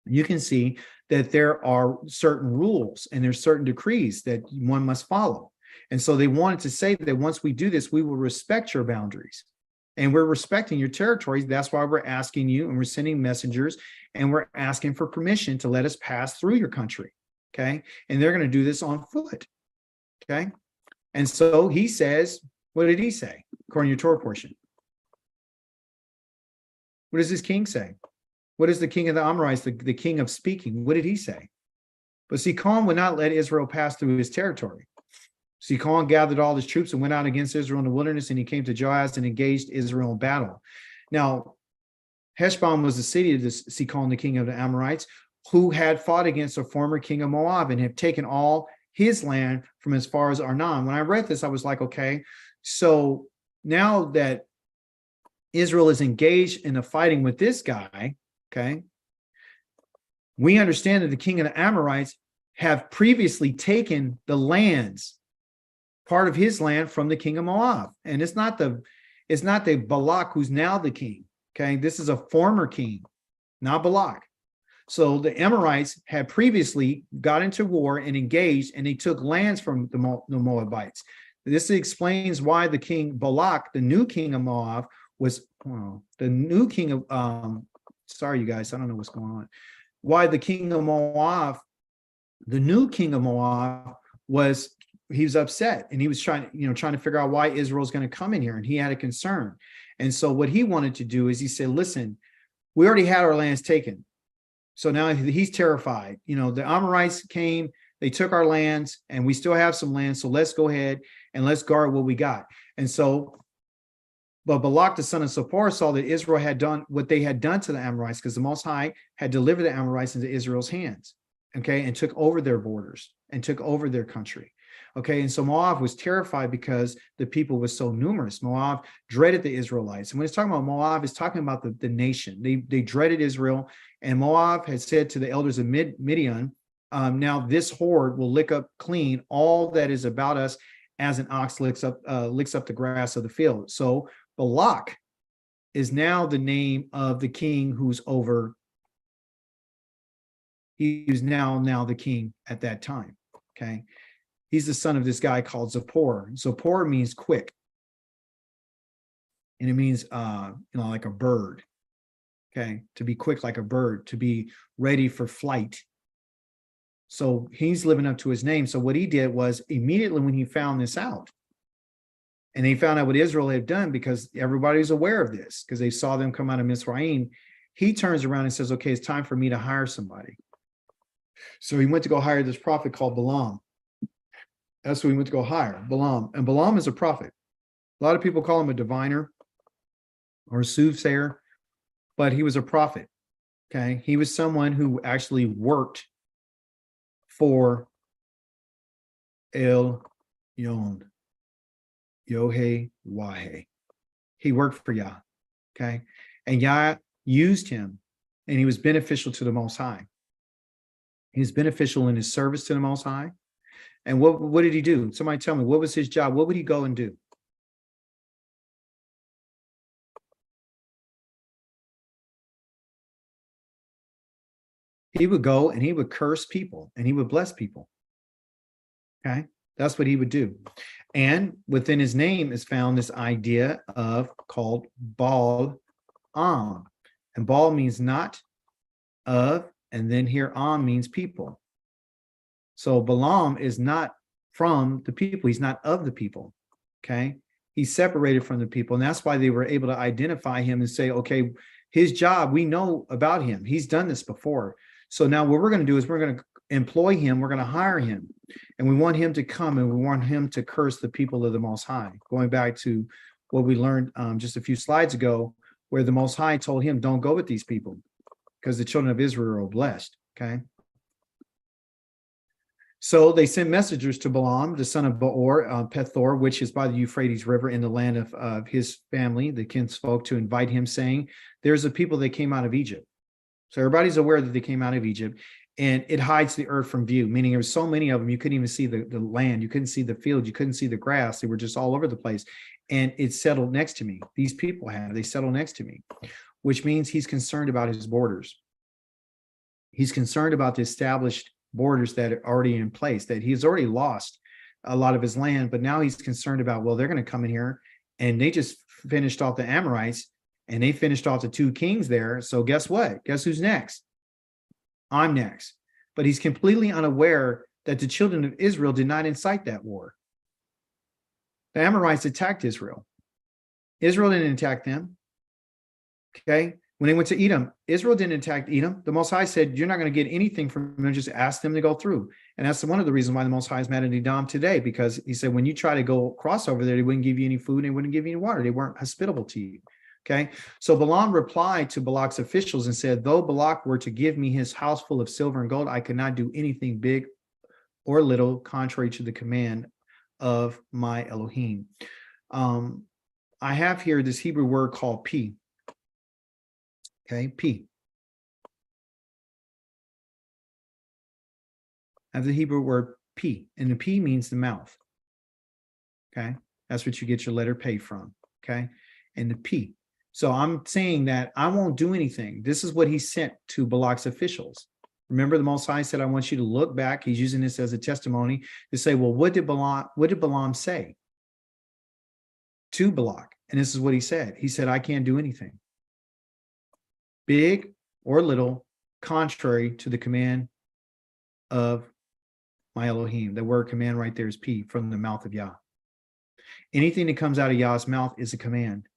you can see that there are certain rules and there's certain decrees that one must follow. And so they wanted to say that once we do this, we will respect your boundaries. And we're respecting your territories. That's why we're asking you, and we're sending messengers, and we're asking for permission to let us pass through your country. Okay. And they're going to do this on foot. Okay. And so he says, what did he say? According to your Torah portion. What does this king say? What is the king of the Amorites, the king of speaking? What did he say? But Sikon would not let Israel pass through his territory. Sikon gathered all his troops and went out against Israel in the wilderness, and he came to Joaz and engaged Israel in battle. Now, Heshbon was the city of this Sikon, the king of the Amorites, who had fought against a former king of Moab and had taken all his land from as far as Arnon. When I read this, I was like, okay, so now that Israel is engaged in the fighting with this guy, okay, we understand that the king of the Amorites have previously taken the lands, part of his land, from the king of Moab. And it's not the Balak who's now the king. Okay, this is a former king, not Balak. So the Amorites had previously got into war and engaged, and they took lands from the Moabites. This explains why the king Balak, the new king of Moab, was the new king of sorry you guys, I don't know what's going on. Why the king of Moab, the new king of Moab, he was upset, and he was trying to figure out why Israel's going to come in here, and he had a concern. And so what he wanted to do is he said, listen, we already had our lands taken. So now he's terrified. The Amorites came, they took our lands, and we still have some land. So let's go ahead and let's guard what we got. And so, but Balak, the son of Zippor, saw that Israel had done what they had done to the Amorites, because the Most High had delivered the Amorites into Israel's hands, okay, and took over their borders and took over their country. Okay, and so Moab was terrified because the people was so numerous. Moab dreaded the Israelites. And when it's talking about Moab, it's talking about the nation. They dreaded Israel. And Moab had said to the elders of Midian, now this horde will lick up clean all that is about us as an ox licks up the grass of the field. So Balak is now the name of the king who's over. He's now the king at that time. Okay. He's the son of this guy called Zippor. Zippor means quick. And it means like a bird. Okay. To be quick like a bird, to be ready for flight. So he's living up to his name. So what he did was immediately when he found this out, and he found out what Israel had done, because everybody's aware of this, because they saw them come out of Mizraim, he turns around and says, okay, it's time for me to hire somebody. So he went to go hire this prophet called Balaam. That's who he went to go hire, Balaam. And Balaam is a prophet. A lot of people call him a diviner or a soothsayer, but he was a prophet. Okay. He was someone who actually worked for El Yon, Yohe Wahe. He worked for Yah. Okay. And Yah used him, and he was beneficial to the Most High. He was beneficial in his service to the Most High. And what did he do? Somebody tell me, what was his job? What would he go and do? He would go and he would curse people and he would bless people. Okay. That's what he would do. And within his name is found this idea of called Baal Am. And Baal means not of, and then here Am means people. So Balaam is not from the people. He's not of the people. Okay. He's separated from the people. And that's why they were able to identify him and say, okay, his job, we know about him. He's done this before. So now what we're going to do is we're going to employ him. We're going to hire him. And we want him to come and we want him to curse the people of the Most High. Going back to what we learned just a few slides ago, where the Most High told him, don't go with these people because the children of Israel are blessed. Okay. So they sent messengers to Balaam, the son of Beor, Pethor, which is by the Euphrates River in the land of his family, the kinsfolk, to invite him, saying, there's a people that came out of Egypt. So everybody's aware that they came out of Egypt, and it hides the earth from view, meaning there were so many of them, you couldn't even see the land. You couldn't see the field. You couldn't see the grass. They were just all over the place. And it settled next to me. These people they settled next to me, which means he's concerned about his borders. He's concerned about the established borders that are already in place, that he's already lost a lot of his land, but now he's concerned about, well, they're going to come in here, and they just finished off the Amorites, and they finished off the two kings there. So guess what? Guess who's next? I'm next. But he's completely unaware that the children of Israel did not incite that war. The Amorites attacked Israel. Israel didn't attack them. Okay. When they went to Edom, Israel didn't attack Edom. The Most High said, you're not going to get anything from them. Just ask them to go through. And that's one of the reasons why the Most High is mad at Edom today, because he said, when you try to go cross over there, they wouldn't give you any food. And they wouldn't give you any water. They weren't hospitable to you. Okay. So Balaam replied to Balak's officials and said, though Balak were to give me his house full of silver and gold, I could not do anything big or little contrary to the command of my Elohim. I have here this Hebrew word called P. Okay, P. I have the Hebrew word P, and the P means the mouth. Okay, that's what you get your letter P from. Okay, and the P. So I'm saying that I won't do anything. This is what he sent to Balak's officials. Remember, the Most High said, I want you to look back. He's using this as a testimony to say, well, what did Balaam say to Balak? And this is what he said. He said, I can't do anything big or little, contrary to the command of my Elohim. The word command right there is P, from the mouth of Yah. Anything that comes out of Yah's mouth is a command.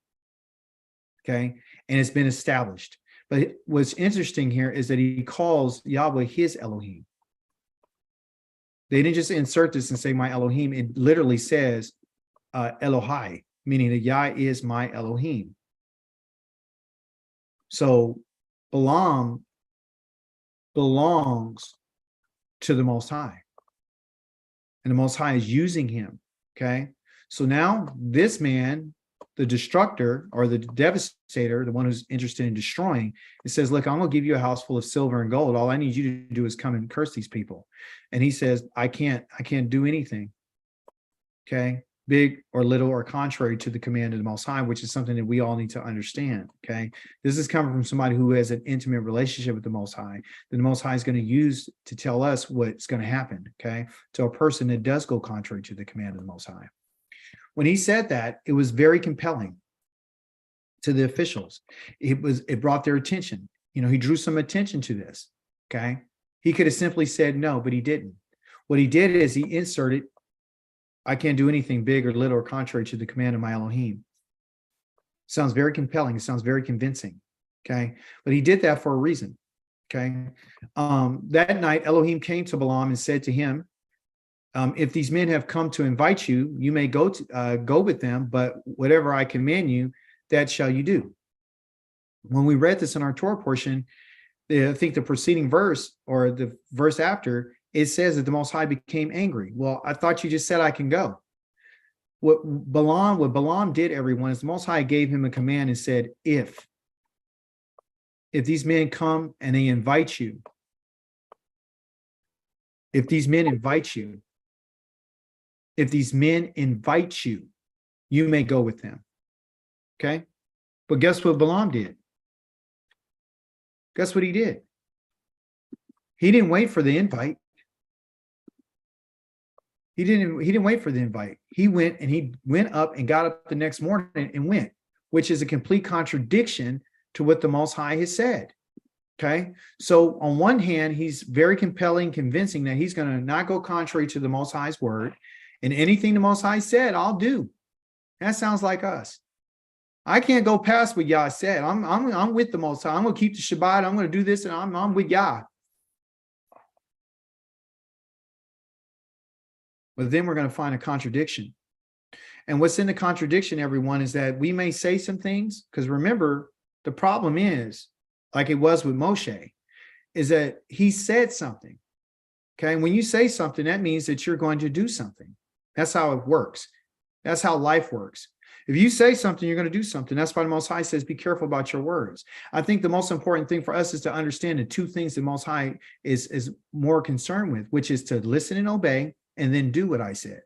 Okay. And it's been established. But what's interesting here is that he calls Yahweh his Elohim. They didn't just insert this and say my Elohim. It literally says Elohai, meaning that Yah is my Elohim. So Balaam belongs to the Most High. And the Most High is using him. Okay. So now this man, the destructor or the devastator, the one who's interested in destroying, it says, look, I'm going to give you a house full of silver and gold. All I need you to do is come and curse these people. And he says, I can't do anything. okay, big or little or contrary to the command of the Most High, which is something that we all need to understand, okay? This is coming from somebody who has an intimate relationship with the Most High, that the Most High is going to use to tell us what's going to happen, okay, to a person that does go contrary to the command of the Most High. When he said that, it was very compelling to the officials. It brought their attention. He drew some attention to this, okay? He could have simply said no, but he didn't. What he did is he inserted, I can't do anything big or little or contrary to the command of my Elohim. Sounds very compelling. It sounds very convincing. Okay. But he did that for a reason. Okay. That night, Elohim came to Balaam and said to him, if these men have come to invite you, you may go with them, but whatever I command you, that shall you do. When we read this in our Torah portion, I think the preceding verse or the verse after, it says that the Most High became angry. Well, I thought you just said I can go. What Balaam did, everyone, is the Most High gave him a command and said, if these men come and they invite you, if these men invite you, you may go with them. Okay? But guess what Balaam did? Guess what he did? He didn't wait for the invite. He didn't wait for the invite. He went up and got up the next morning and went, which is a complete contradiction to what the Most High has said. Okay. So on one hand, he's very compelling, convincing that he's going to not go contrary to the Most High's word, and anything the Most High said, I'll do. That sounds like us. I can't go past what Yah said. I'm with the Most High. I'm going to keep the Shabbat. I'm going to do this, and I'm with Yah. But then we're going to find a contradiction. And what's in the contradiction, everyone, is that we may say some things, because remember, the problem is, like it was with Moshe, is that he said something. Okay. And when you say something, that means that you're going to do something. That's how it works. That's how life works. If you say something, you're going to do something. That's why the Most High says, be careful about your words. I think the most important thing for us is to understand the two things the Most High is more concerned with, which is to listen and obey, and then do what I said.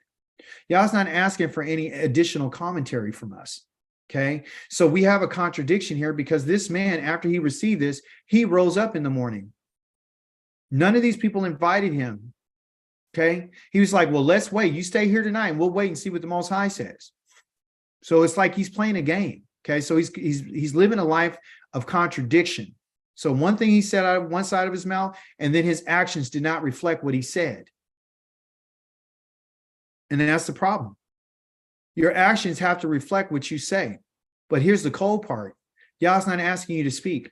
Yah's not asking for any additional commentary from us. Okay. So we have a contradiction here, because this man, after he received this, he rose up in the morning. None of these people invited him. Okay. He was like, well, let's wait. You stay here tonight and we'll wait and see what the Most High says. So it's like he's playing a game. Okay. So he's living a life of contradiction. So one thing he said out of one side of his mouth, and then his actions did not reflect what he said. And then that's the problem. Your actions have to reflect what you say. But here's the cold part. Yah's not asking you to speak.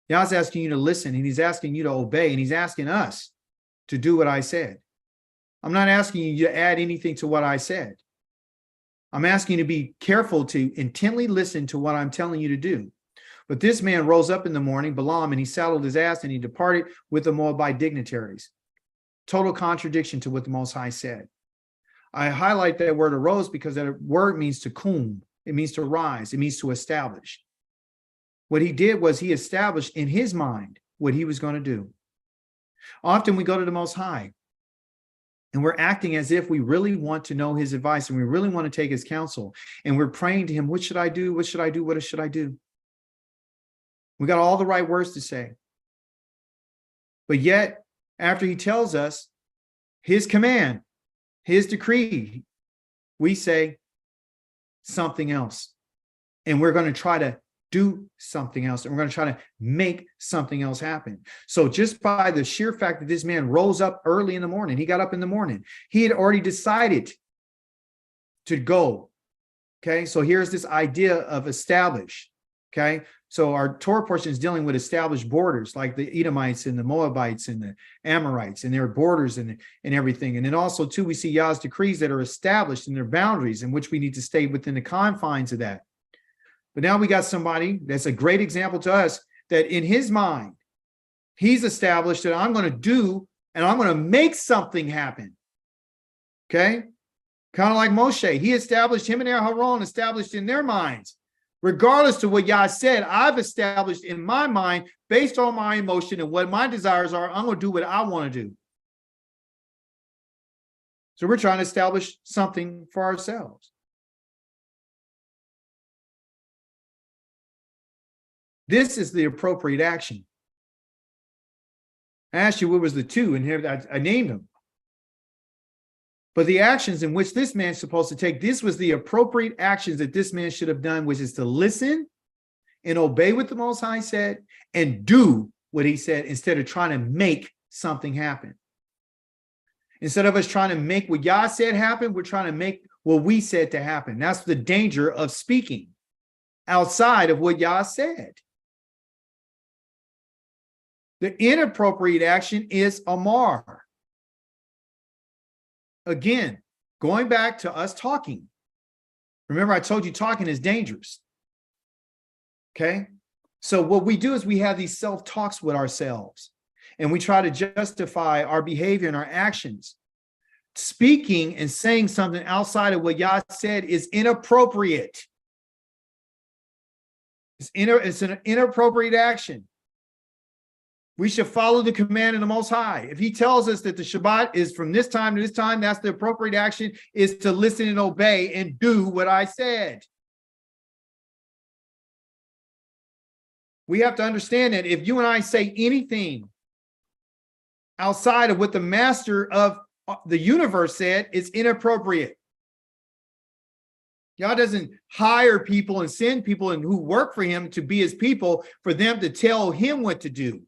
Yah's asking you to listen, and he's asking you to obey, and he's asking us to do what I said. I'm not asking you to add anything to what I said. I'm asking you to be careful to intently listen to what I'm telling you to do. But this man rose up in the morning, Balaam, and he saddled his ass, and he departed with the Moabite dignitaries. Total contradiction to what the Most High said. I highlight that word arose because that word means to cum. It means to rise. It means to establish. What he did was he established in his mind what he was going to do. Often we go to the Most High and we're acting as if we really want to know his advice and we really want to take his counsel. And we're praying to him, what should I do? What should I do? What should I do? We got all the right words to say. But yet, after he tells us his command, his decree, we say something else. And we're going to try to do something else. And we're going to try to make something else happen. So just by the sheer fact that this man rose up early in the morning, he got up in the morning, he had already decided to go. Okay. So here's this idea of establish. Okay. So our Torah portion is dealing with established borders, like the Edomites and the Moabites and the Amorites and their borders and everything. And then also too, we see Yah's decrees that are established in their boundaries, in which we need to stay within the confines of that. But now we got somebody that's a great example to us, that in his mind, he's established that I'm going to do and I'm going to make something happen. Okay. Kind of like Moshe. He established, him and Aaron established in their minds. Regardless of what Yah said, I've established in my mind, based on my emotion and what my desires are, I'm going to do what I want to do. So we're trying to establish something for ourselves. This is the appropriate action. I asked you what was the two, and here I named them. But the actions in which this man's supposed to take, this was the appropriate actions that this man should have done, which is to listen and obey what the Most High said and do what he said instead of trying to make something happen. Instead of us trying to make what Yah said happen, we're trying to make what we said to happen. That's the danger of speaking outside of what Yah said. The inappropriate action is Amar. Again, going back to us talking. Remember, I told you talking is dangerous. Okay? So what we do is we have these self-talks with ourselves, and we try to justify our behavior and our actions. Speaking and saying something outside of what Yah said is inappropriate. It's an inappropriate action. We should follow the command of the Most High. If he tells us that the Shabbat is from this time to this time, that's the appropriate action, is to listen and obey and do what I said. We have to understand that if you and I say anything outside of what the master of the universe said, it's inappropriate. God doesn't hire people and send people and who work for him to be his people for them to tell him what to do.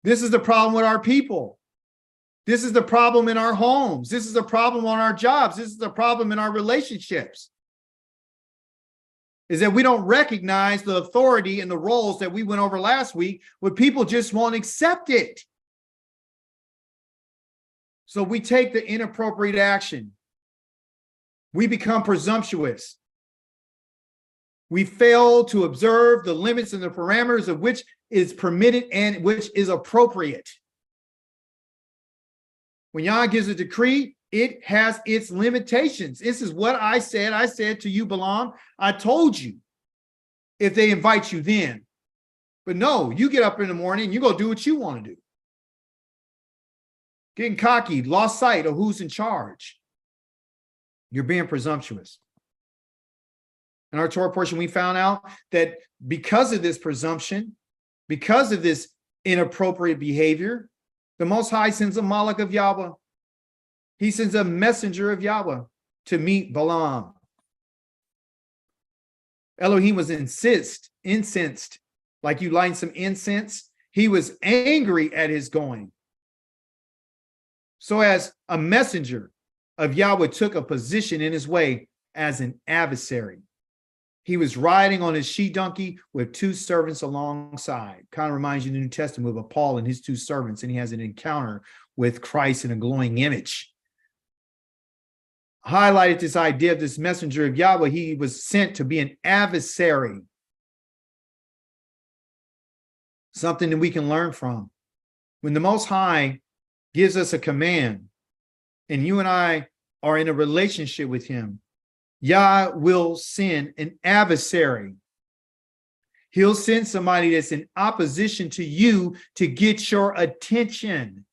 This is the problem with our people. This is the problem in our homes. This is the problem on our jobs. This is the problem in our relationships. Is that we don't recognize the authority and the roles that we went over last week, where people just won't accept it. So we take the inappropriate action. We become presumptuous. We fail to observe the limits and the parameters of which is permitted and which is appropriate. When Yah gives a decree, it has its limitations. This is what I said. I said to you, Balaam, I told you if they invite you then. But no, you get up in the morning and you go do what you want to do. Getting cocky, lost sight of who's in charge. You're being presumptuous. In our Torah portion, we found out that because of this presumption, because of this inappropriate behavior, the Most High sends a Malach of Yahweh. He sends a messenger of Yahweh to meet Balaam. Elohim was incensed, like you light some incense. He was angry at his going. So as a messenger of Yahweh took a position in his way as an adversary. He was riding on his she-donkey with two servants alongside. Kind of reminds you of the New Testament of Paul and his two servants, and he has an encounter with Christ in a glowing image. Highlighted this idea of this messenger of Yahweh. He was sent to be an adversary. Something that we can learn from. When the Most High gives us a command, and you and I are in a relationship with him, Yah will send an adversary. He'll send somebody that's in opposition to you to get your attention.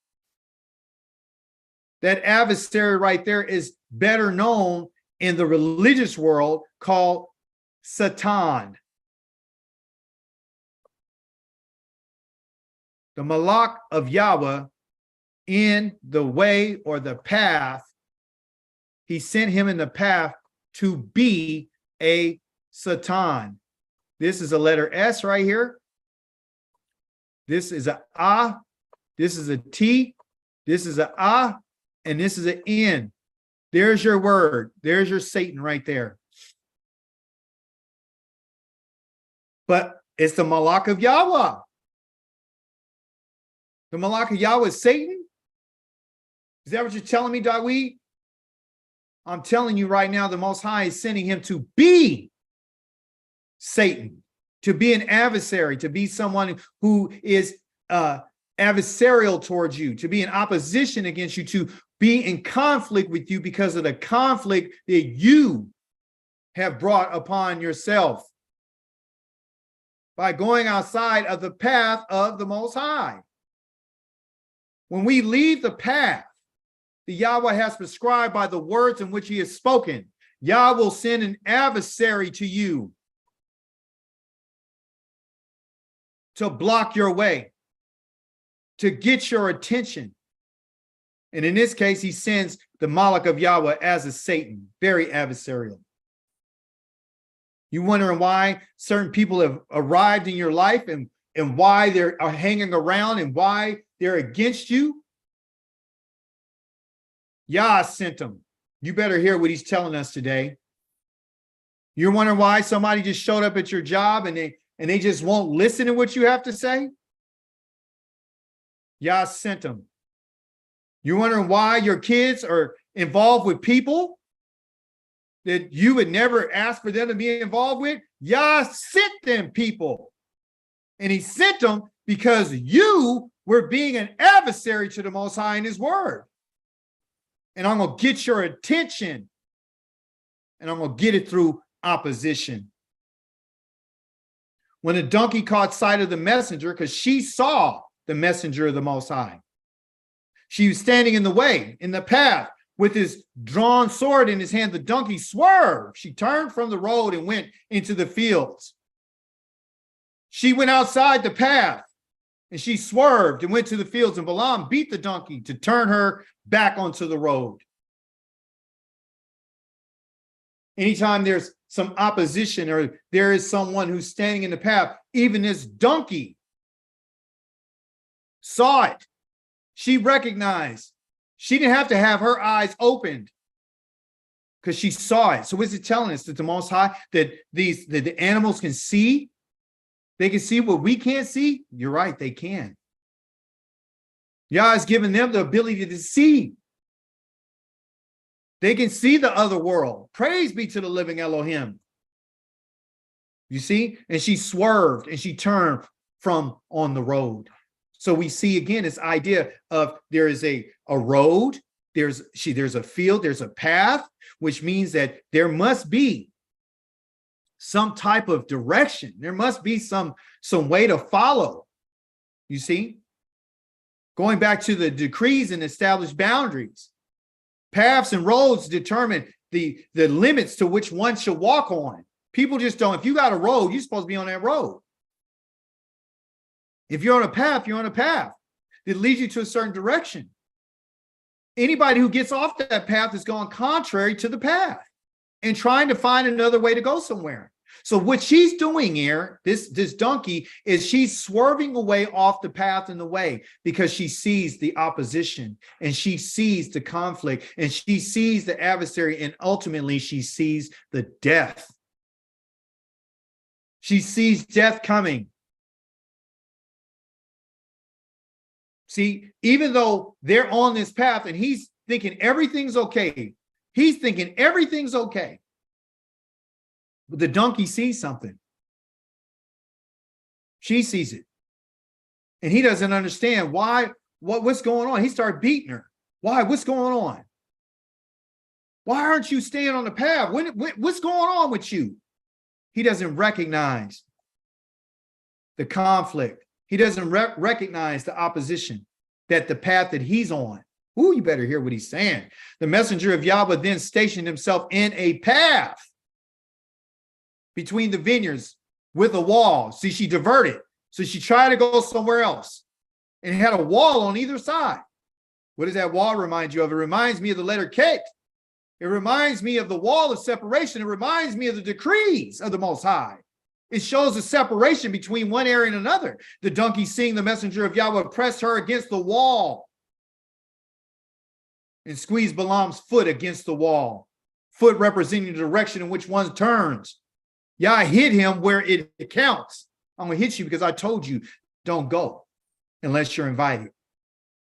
That adversary right there is better known in the religious world called Satan. The Malach of Yahweh in the way or the path, he sent him in the path to be a Satan. This is a letter S right here. This is a A. This is a T. This is a A. And this is an N. There's your word. There's your Satan right there. But it's the Malach of Yahweh. The Malach of Yahweh is Satan? Is that what you're telling me, Dawid? I'm telling you right now, the Most High is sending him to be Satan, to be an adversary, to be someone who is adversarial towards you, to be in opposition against you, to be in conflict with you because of the conflict that you have brought upon yourself by going outside of the path of the Most High. When we leave the path the Yahweh has prescribed by the words in which he has spoken. Yah will send an adversary to you to block your way, to get your attention. And in this case, he sends the Malach of Yahweh as a Satan, very adversarial. You wondering why certain people have arrived in your life and why they are hanging around and why they're against you? Yah sent them. You better hear what he's telling us today. You're wondering why somebody just showed up at your job and they just won't listen to what you have to say? Yah sent them. You're wondering why your kids are involved with people that you would never ask for them to be involved with? Yah sent them people. And he sent them because you were being an adversary to the Most High in his word. And I'm going to get your attention. And I'm going to get it through opposition. When the donkey caught sight of the messenger, because she saw the messenger of the Most High, she was standing in the way, in the path, with his drawn sword in his hand. The donkey swerved. She turned from the road and went into the fields. She went outside the path and she swerved and went to the fields, and Balaam beat the donkey to turn her back onto the road. Anytime there's some opposition or there is someone who's standing in the path, even this donkey saw it. She recognized. She didn't have to have her eyes opened because she saw it. So what is it telling us? That the Most High, that the animals can see? They can see what we can't see? You're right, they can. Yah has given them the ability to see. They can see the other world. Praise be to the living Elohim. You see? And she swerved and she turned from on the road. So we see again this idea of there is a road, there's a field, there's a path, which means that there must be some type of direction. There must be some way to follow. You see? Going back to the decrees and established boundaries. Paths and roads determine the limits to which one should walk on. People just don't. If you got a road, you're supposed to be on that road. If you're on a path, you're on a path that leads you to a certain direction. Anybody who gets off that path is going contrary to the path and trying to find another way to go somewhere. So what she's doing here, this donkey, is she's swerving away off the path and the way because she sees the opposition and she sees the conflict and she sees the adversary, and ultimately she sees the death. She sees death coming. See, even though they're on this path and he's thinking everything's okay, he's thinking everything's okay. But the donkey sees something. She sees it. And he doesn't understand why, what's going on. He started beating her. Why? What's going on? Why aren't you staying on the path? What's going on with you? He doesn't recognize the conflict. He doesn't recognize the opposition, that the path that he's on. Ooh, you better hear what he's saying. The messenger of Yahweh then stationed himself in a path between the vineyards with a wall. See, she diverted. So she tried to go somewhere else and had a wall on either side. What does that wall remind you of? It reminds me of the letter Ket. It reminds me of the wall of separation. It reminds me of the decrees of the Most High. It shows a separation between one area and another. The donkey, seeing the messenger of Yahweh, pressed her against the wall and squeezed Balaam's foot against the wall. Foot representing the direction in which one turns. Yah hit him where it counts. I'm going to hit you because I told you don't go unless you're invited.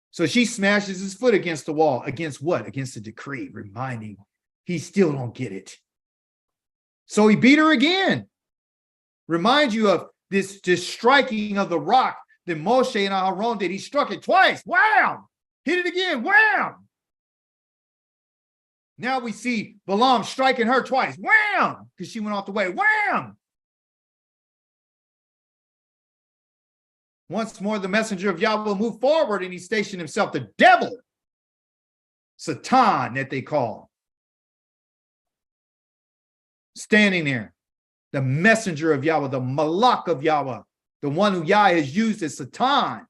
So she smashes his foot against the wall. Against what? Against the decree, reminding he still don't get it. So he beat her again. Remind you of this striking of the rock that Moshe and Aaron did. He struck it twice. Wham! Hit it again. Wham! Now we see Balaam striking her twice. Wham! Because she went off the way. Wham! Once more, the messenger of Yahweh moved forward and he stationed himself. The devil Satan that they call. Standing there, the messenger of Yahweh, the Malak of Yahweh, the one who Yah has used as Satan,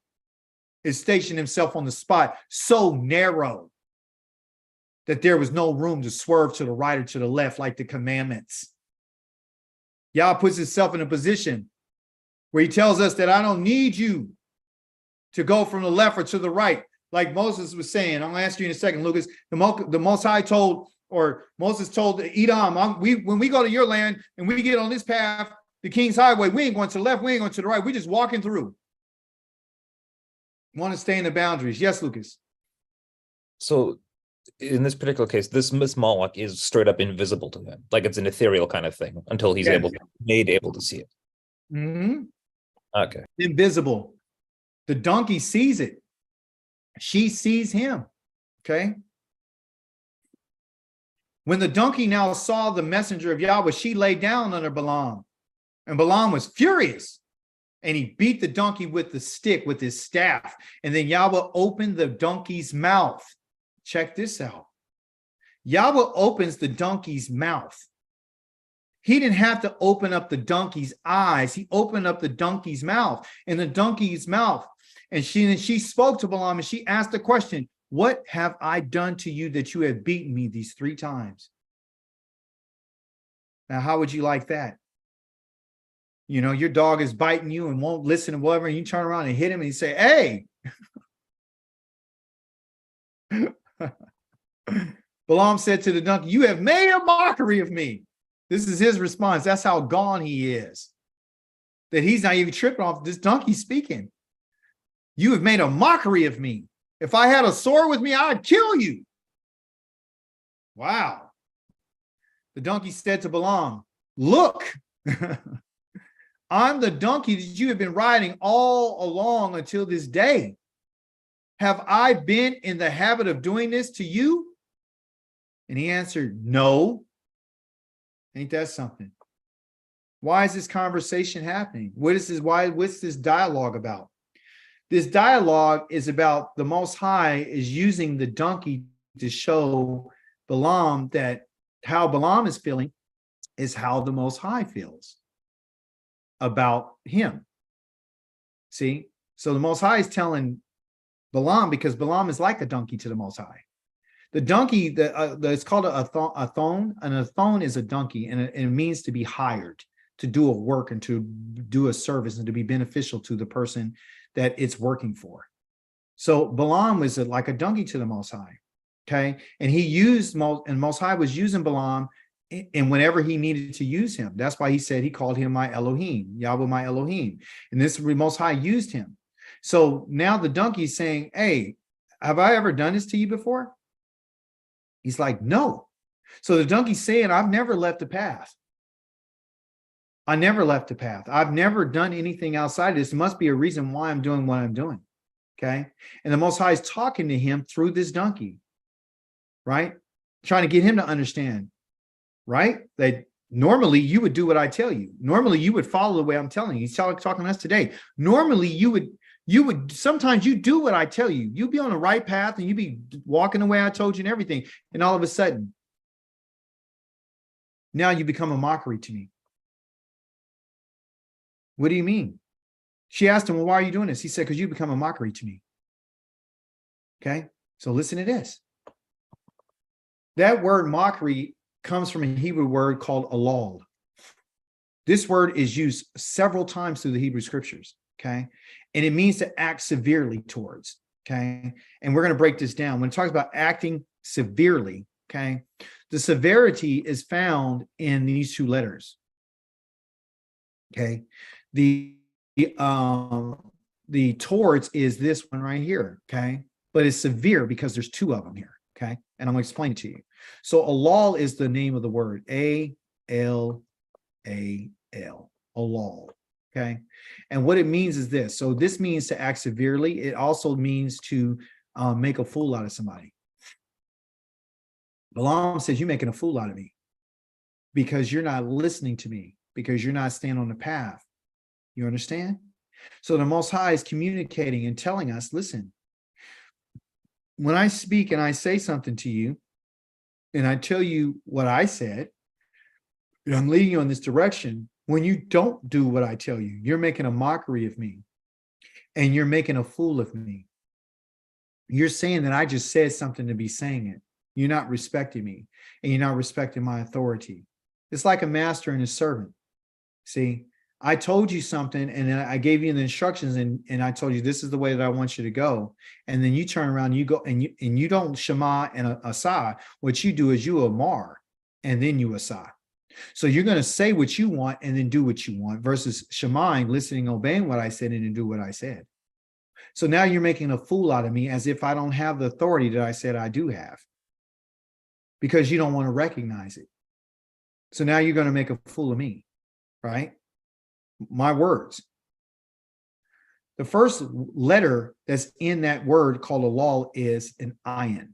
is stationed himself on the spot so narrow that there was no room to swerve to the right or to the left like the commandments. Yah puts himself in a position where he tells us that I don't need you to go from the left or to the right. Like Moses was saying, I'm going to ask you in a second, Lucas, the Most High told, or Moses told Edom, when we go to your land and we get on this path, the King's Highway, we ain't going to the left, we ain't going to the right, we're just walking through. Want to stay in the boundaries. Yes, Lucas. So in this particular case, this Miss Moloch is straight up invisible to him. Like it's an ethereal kind of thing until he's Yes. able to see it. Mm-hmm. Okay. Invisible. The donkey sees it. She sees him. Okay. When the donkey now saw the messenger of Yahweh, she lay down under Balaam. And Balaam was furious. And he beat the donkey with the stick, with his staff. And then Yahweh opened the donkey's mouth. Check this out. Yahweh opens the donkey's mouth. He didn't have to open up the donkey's eyes. He opened up the donkey's mouth. And the donkey's mouth. And she spoke to Balaam and she asked the question, what have I done to you that you have beaten me these 3 times? Now, how would you like that? You know, your dog is biting you and won't listen to whatever, and you turn around and hit him and you say, hey. Balaam said to the donkey, you have made a mockery of me. This is his response. That's how gone he is. That he's not even tripping off this donkey speaking. You have made a mockery of me. If I had a sword with me, I'd kill you. Wow. The donkey said to Balaam, look, I'm the donkey that you have been riding all along until this day. Have I been in the habit of doing this to you? And he answered, no. Ain't that something? Why is this conversation happening? What's this dialogue about? This dialogue is about the Most High is using the donkey to show Balaam that how Balaam is feeling is how the Most High feels about him. See? So the Most High is telling Balaam, because Balaam is like a donkey to the Most High. The donkey, it's called a thon. And a thon is a donkey, and it means to be hired, to do a work and to do a service and to be beneficial to the person that it's working for. So Balaam was like a donkey to the Most High. Okay. And Most High was using Balaam and whenever he needed to use him. That's why he said he called him my Elohim, Yahweh my Elohim. And this Most High used him. So now the donkey is saying, hey, have I ever done this to you before? He's like, no. So the donkey's saying, I've never left the path. I never left the path. I've never done anything outside of this. There must be a reason why I'm doing what I'm doing. Okay. And the Most High is talking to him through this donkey, right? Trying to get him to understand, right? That normally you would do what I tell you. Normally you would follow the way I'm telling you. He's talking to us today. Normally you would sometimes you do what I tell you. You'd be on the right path and you'd be walking the way I told you and everything. And all of a sudden, now you become a mockery to me. What do you mean? She asked him, well, why are you doing this? He said, because you become a mockery to me. Okay, so listen to this. That word mockery comes from a Hebrew word called alal. This word is used several times through the Hebrew scriptures. Okay, and it means to act severely towards. Okay, and we're going to break this down. When it talks about acting severely, okay, the severity is found in these 2 letters. Okay, the towards is this one right here. Okay, but it's severe because there's 2 of them here. Okay, and I'm going to explain it to you. So alal is the name of the word. A-L-A-L. Alal. Okay, and what it means is this. So this means to act severely. It also means to make a fool out of somebody. Balaam says, you're making a fool out of me because you're not listening to me, because you're not staying on the path. You understand? So the Most High is communicating and telling us, listen, when I speak and I say something to you, and I tell you what I said, and I'm leading you in this direction, when you don't do what I tell you, you're making a mockery of me and you're making a fool of me. You're saying that I just said something to be saying it. You're not respecting me and you're not respecting my authority. It's like a master and his servant. See, I told you something and then I gave you the instructions and I told you this is the way that I want you to go. And then you turn around, you go and you don't shema and asa. What you do is you amar and then you asa. So you're going to say what you want and then do what you want versus shemaing, listening, obeying what I said and then do what I said. So now you're making a fool out of me as if I don't have the authority that I said I do have because you don't want to recognize it. So now you're going to make a fool of me, right? My words. The first letter that's in that word called a law is an ayin,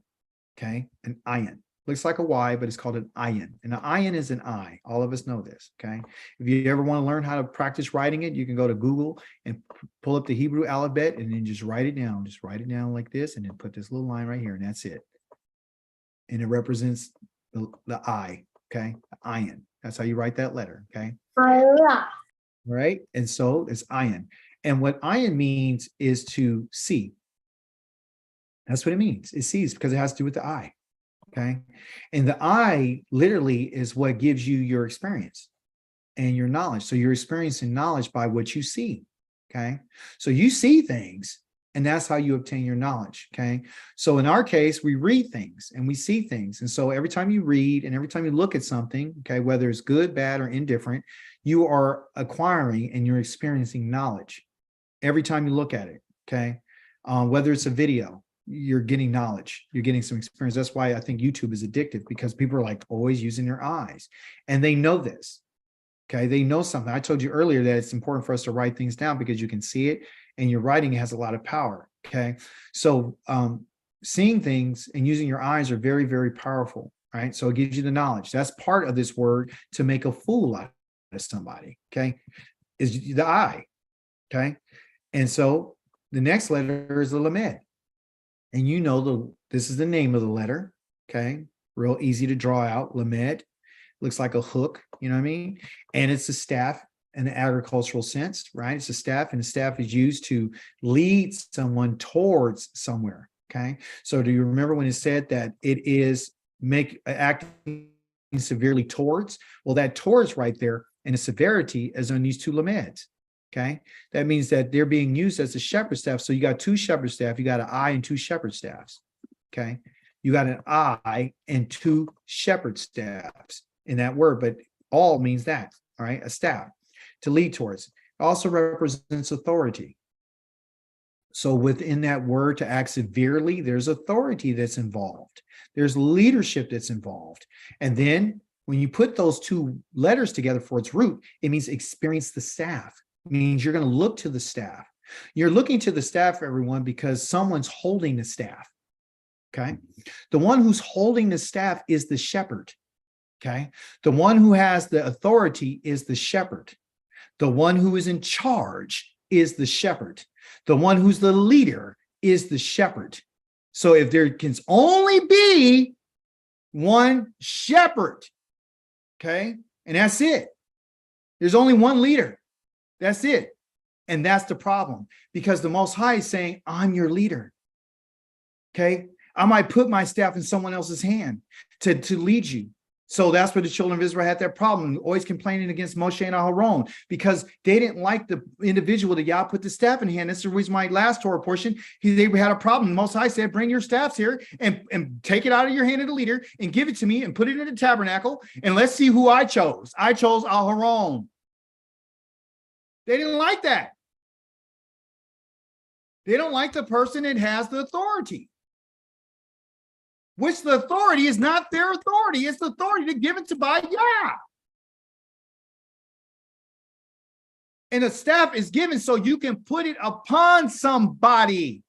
okay? An ayin. Looks like a Y, but it's called an ayin. And an ayin is an I. All of us know this, okay? If you ever want to learn how to practice writing it, you can go to Google and pull up the Hebrew alphabet and then just write it down. Just write it down like this and then put this little line right here and that's it. And it represents the I, okay? Ayin. That's how you write that letter, okay? Right? And so it's ayin. And what ayin means is to see. That's what it means. It sees because it has to do with the eye. Okay. And the eye literally is what gives you your experience and your knowledge. So you're experiencing knowledge by what you see. Okay. So you see things and that's how you obtain your knowledge. Okay. So in our case, we read things and we see things. And so every time you read and every time you look at something, okay, whether it's good, bad, or indifferent, you are acquiring and you're experiencing knowledge every time you look at it. Okay. Whether it's a video, you're getting knowledge, you're getting some experience. That's why I think YouTube is addictive because people are like always using their eyes and they know this. Okay. They know something. I told you earlier that it's important for us to write things down because you can see it and your writing has a lot of power. Okay. So seeing things and using your eyes are very, very powerful. Right. So it gives you the knowledge. That's part of this word to make a fool out of somebody. Okay. Is the eye. Okay. And so the next letter is the lamed. And you know this is the name of the letter, okay? Real easy to draw out, lamed. Looks like a hook, you know what I mean? And it's a staff in the agricultural sense, right? It's a staff, and the staff is used to lead someone towards somewhere, okay? So do you remember when it said that it is acting severely towards? Well, that towards right there, and the severity is on these two lameds. Okay, that means that they're being used as a shepherd staff. So you got two shepherd staff, you got an eye and two shepherd staffs. Okay, you got an eye and two shepherd staffs in that word, but all means that, all right, a staff to lead towards. It also represents authority. So within that word to act severely, there's authority that's involved. There's leadership that's involved. And then when you put those two letters together for its root, it means experience the staff. Means you're going to look to the staff. You're looking to the staff, everyone, because someone's holding the staff. Okay. The one who's holding the staff is the shepherd. Okay. The one who has the authority is the shepherd. The one who is in charge is the shepherd. The one who's the leader is the shepherd. So if there can only be one shepherd, okay, and that's it. There's only one leader. That's it. And that's the problem because the Most High is saying, I'm your leader. Okay. I might put my staff in someone else's hand to lead you. So that's where the children of Israel had that problem, always complaining against Moshe and Aharon because they didn't like the individual that Yah put the staff in hand. That's the reason why last Torah portion, they had a problem. The Most High said, bring your staffs here and take it out of your hand of the leader and give it to me and put it in the tabernacle. And let's see who I chose. I chose Aharon. They didn't like that. They don't like the person that has the authority. Which the authority is not their authority. It's the authority to give it to by Yah. And the staff is given so you can put it upon somebody.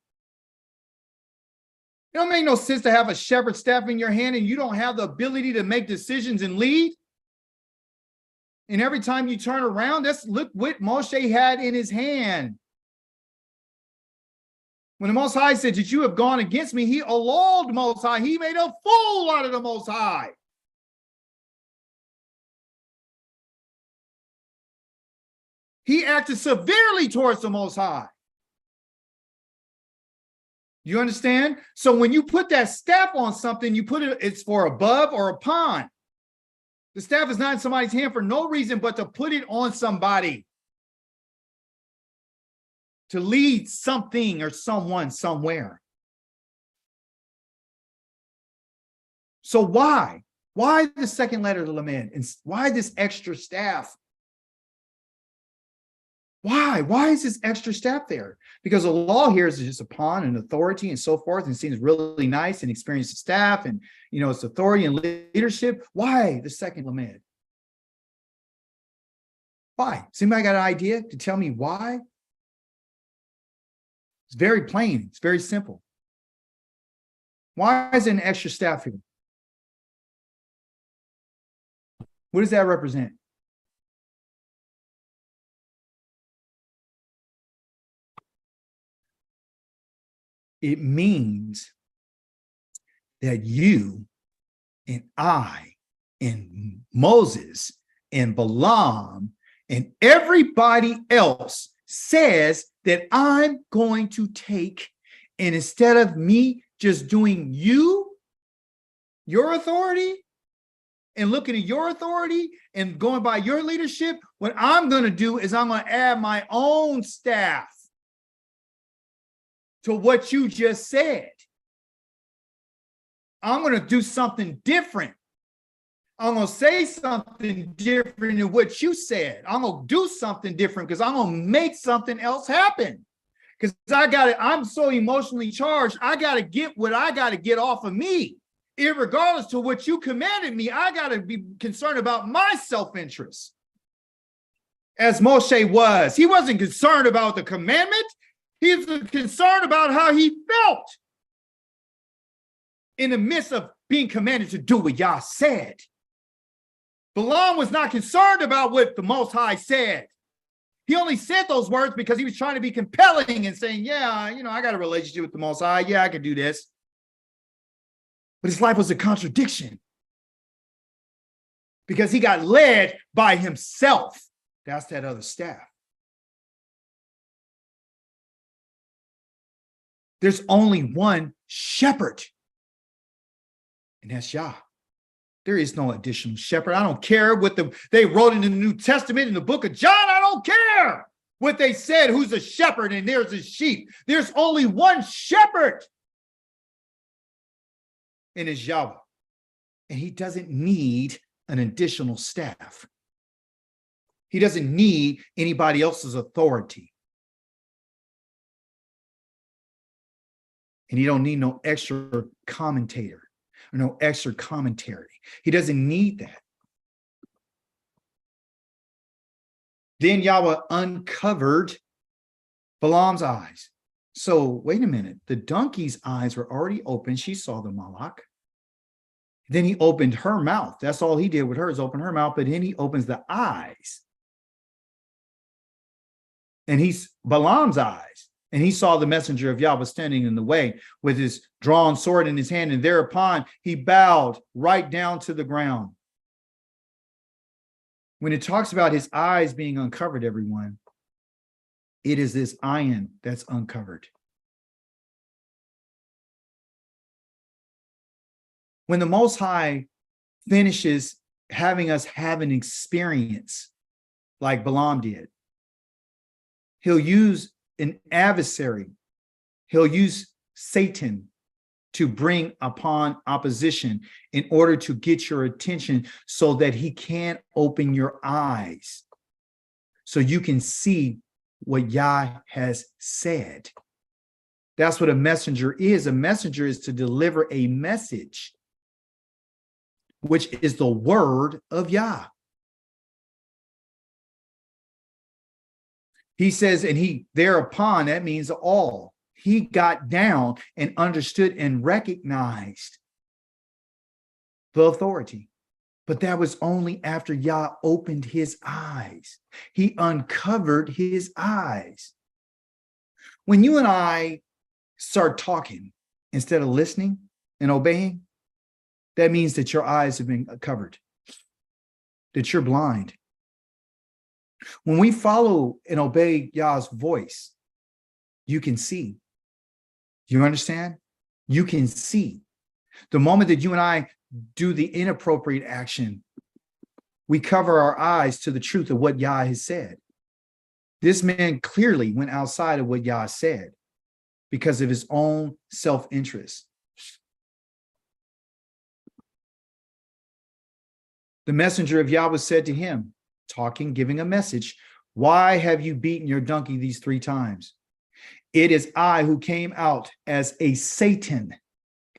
It don't make no sense to have a shepherd staff in your hand and you don't have the ability to make decisions and lead. And every time you turn around, look what Moshe had in his hand. When the Most High said that you have gone against me, he allowed the Most High. He made a fool out of the Most High. He acted severely towards the Most High. You understand? So when you put that staff on something, you put it, it's for above or upon. The staff is not in somebody's hand for no reason but to put it on somebody. To lead something or someone somewhere. So why? Why the second letter to Lamed? And why this extra staff? Why? Why is this extra staff there? Because the law here is just upon and authority and so forth, and it seems really nice and experienced staff and, you know, it's authority and leadership. Why the second Lamed? Why? Has anybody got an idea to tell me why? It's very plain. It's very simple. Why is it an extra staff here? What does that represent? It means that you and I and Moses and Balaam and everybody else says that I'm going to take, and instead of me just doing your authority and looking at your authority and going by your leadership, what I'm going to do is I'm going to add my own staff to what you just said. I'm going to do something different. I'm going to say something different than what you said. I'm going to do something different because I'm going to make something else happen. Because I'm so emotionally charged. I got to get what I got to get off of me. Irregardless to what you commanded me, I got to be concerned about my self-interest. As Moshe was. He wasn't concerned about the commandment. He was concerned about how he felt in the midst of being commanded to do what Yah said. Balaam was not concerned about what the Most High said. He only said those words because he was trying to be compelling and saying, yeah, you know, I got a relationship with the Most High. Yeah, I can do this. But his life was a contradiction because he got led by himself. That's that other staff. There's only one shepherd, and that's Yah. There is no additional shepherd. I don't care what they wrote in the New Testament in the book of John. I don't care what they said, who's a shepherd and there's a sheep. There's only one shepherd, and it's Yahweh. And he doesn't need an additional staff. He doesn't need anybody else's authority. And he don't need no extra commentator or no extra commentary. He doesn't need that. Then Yahweh uncovered Balaam's eyes. So wait a minute. The donkey's eyes were already open. She saw the Malak. Then he opened her mouth. That's all he did with her is open her mouth. But then he opens the eyes. And he's Balaam's eyes. And he saw the messenger of Yahweh standing in the way with his drawn sword in his hand. And thereupon he bowed right down to the ground. When it talks about his eyes being uncovered, everyone, it is this iron that's uncovered. When the Most High finishes having us have an experience like Balaam did, he'll use an adversary. He'll use Satan to bring upon opposition in order to get your attention so that he can't open your eyes so you can see what Yah has said. That's what a messenger is. A messenger is to deliver a message, which is the word of Yah. He says, and he thereupon, that means all. He got down and understood and recognized the authority. But that was only after Yah opened his eyes. He uncovered his eyes. When you and I start talking instead of listening and obeying, that means that your eyes have been covered, that you're blind. When we follow and obey Yah's voice, you can see. You understand? You can see. The moment that you and I do the inappropriate action, we cover our eyes to the truth of what Yah has said. This man clearly went outside of what Yah said because of his own self-interest. The messenger of Yahweh said to him, talking, giving a message, why have you beaten your donkey these 3 times? It is I who came out as a Satan.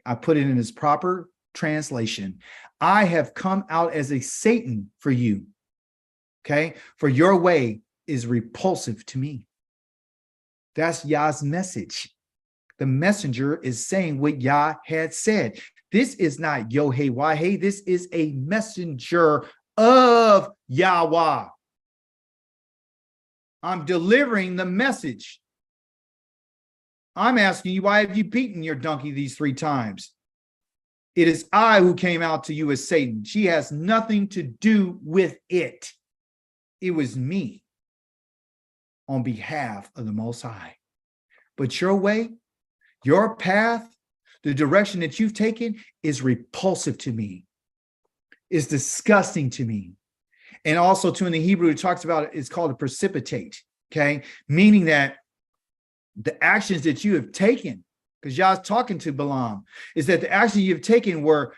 I put it in its proper translation. I have come out as a Satan for you. Okay? For your way is repulsive to me. That's Yah's message. The messenger is saying what Yah had said. This is not yo hey why hey. This is a messenger of Yahweh. I'm delivering the message. I'm asking you, why have you beaten your donkey these 3 times? It is I who came out to you as Satan. She has nothing to do with it. It was me on behalf of the Most High. But your way, your path, the direction that you've taken is repulsive to me. Is disgusting to me. And also too in the Hebrew, it talks about it's called a precipitate, okay? Meaning that the actions that you have taken, because Yah's talking to Balaam, is that the actions you've taken were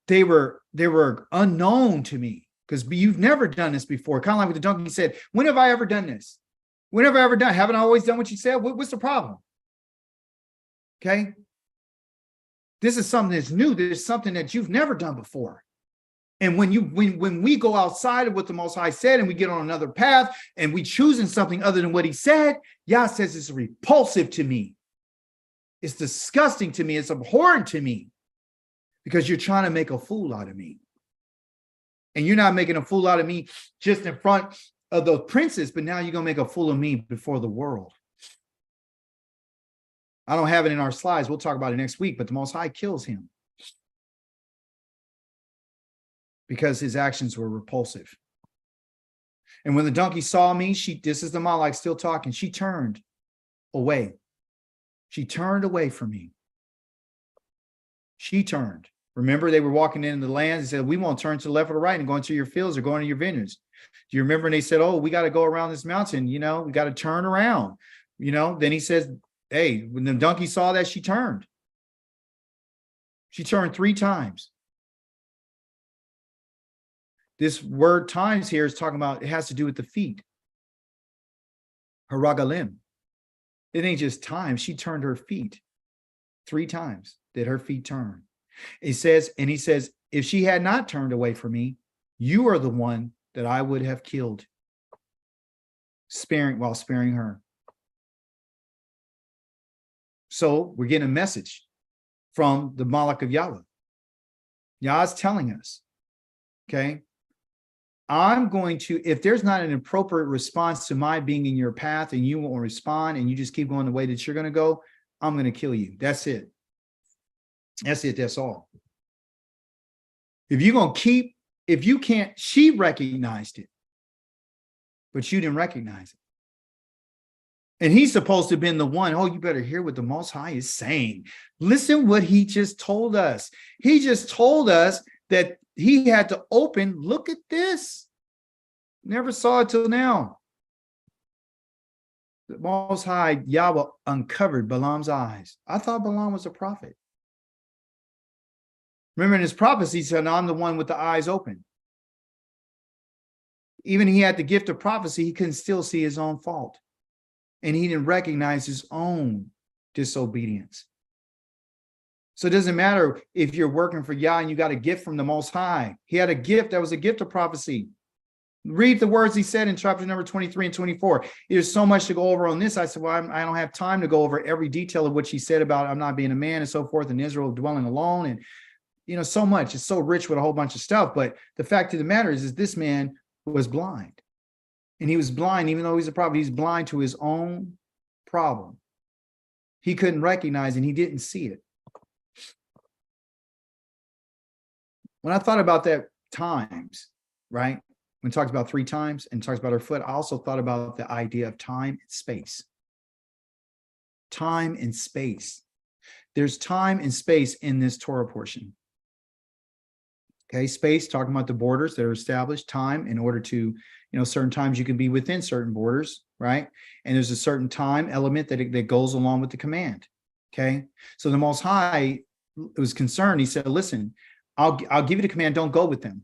they were unknown to me, because you've never done this before. Kind of like what the donkey said, when have I ever done this? When have I ever done? Haven't I always done what you said? What's the problem? Okay. This is something that's new. There's something that you've never done before. And when we go outside of what the Most High said and we get on another path and we choosing something other than what he said, Yah says it's repulsive to me. It's disgusting to me. It's abhorrent to me because you're trying to make a fool out of me. And you're not making a fool out of me just in front of the princes, but now you're going to make a fool of me before the world. I don't have it in our slides. We'll talk about it next week, but the Most High kills him because his actions were repulsive. And when the donkey saw me, this is the Malak still talking, she turned away. She turned away from me. She turned. Remember, they were walking into the land and said, we won't turn to the left or the right and go into your fields or go into your vineyards. Do you remember? And they said, oh, we got to go around this mountain. We got to turn around. Then he says, hey, when the donkey saw that, she turned. She turned 3 times. This word times here is talking about, it has to do with the feet. Her ragalim. It ain't just times. She turned her feet 3 times. Did her feet turn? He says, if she had not turned away from me, you are the one that I would have killed, sparing her. So we're getting a message from the Malak of Yahweh. Yah's telling us, okay, I'm going to, if there's not an appropriate response to my being in your path and you won't respond and you just keep going the way that you're going to go, I'm going to kill you. That's it. That's it. That's all. If you're going to keep, if you can't, she recognized it, but you didn't recognize it. And he's supposed to have been the one, oh, you better hear what the Most High is saying. Listen what he just told us. He just told us that he had to open, look at this. Never saw it till now. The Most High, Yahweh, uncovered Balaam's eyes. I thought Balaam was a prophet. Remember in his prophecy, he said, I'm the one with the eyes open. Even he had the gift of prophecy, he couldn't still see his own fault. And he didn't recognize his own disobedience. So it doesn't matter if you're working for Yah and you got a gift from the Most High. He had a gift that was a gift of prophecy. Read the words he said in chapter number 23 and 24. There's so much to go over on this. I said, well, I don't have time to go over every detail of what she said about I'm not being a man and so forth, and Israel dwelling alone. And, so much. It's so rich with a whole bunch of stuff. But the fact of the matter is this man was blind. And he was blind, even though he's a prophet, he's blind to his own problem. he couldn't recognize and he didn't see it. When I thought about that times, right? When it talks about 3 times and talks about our foot, I also thought about the idea of time and space. Time and space. There's time and space in this Torah portion. Okay, space, talking about the borders that are established, time in order to, certain times you can be within certain borders, right? And there's a certain time element that goes along with the command. Okay, so the Most High was concerned. He said, listen, I'll give you the command, don't go with them.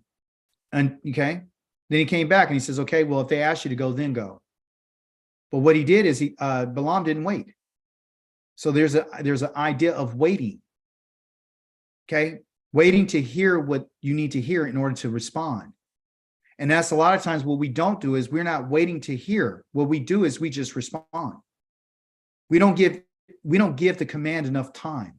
And okay, then he came back and he says, okay, well, if they ask you to go, then go. But what he did is Balaam didn't wait. So there's an idea of waiting. Okay, waiting to hear what you need to hear in order to respond. And that's a lot of times what we don't do is we're not waiting to hear. What we do is we just respond. We don't give the command enough time.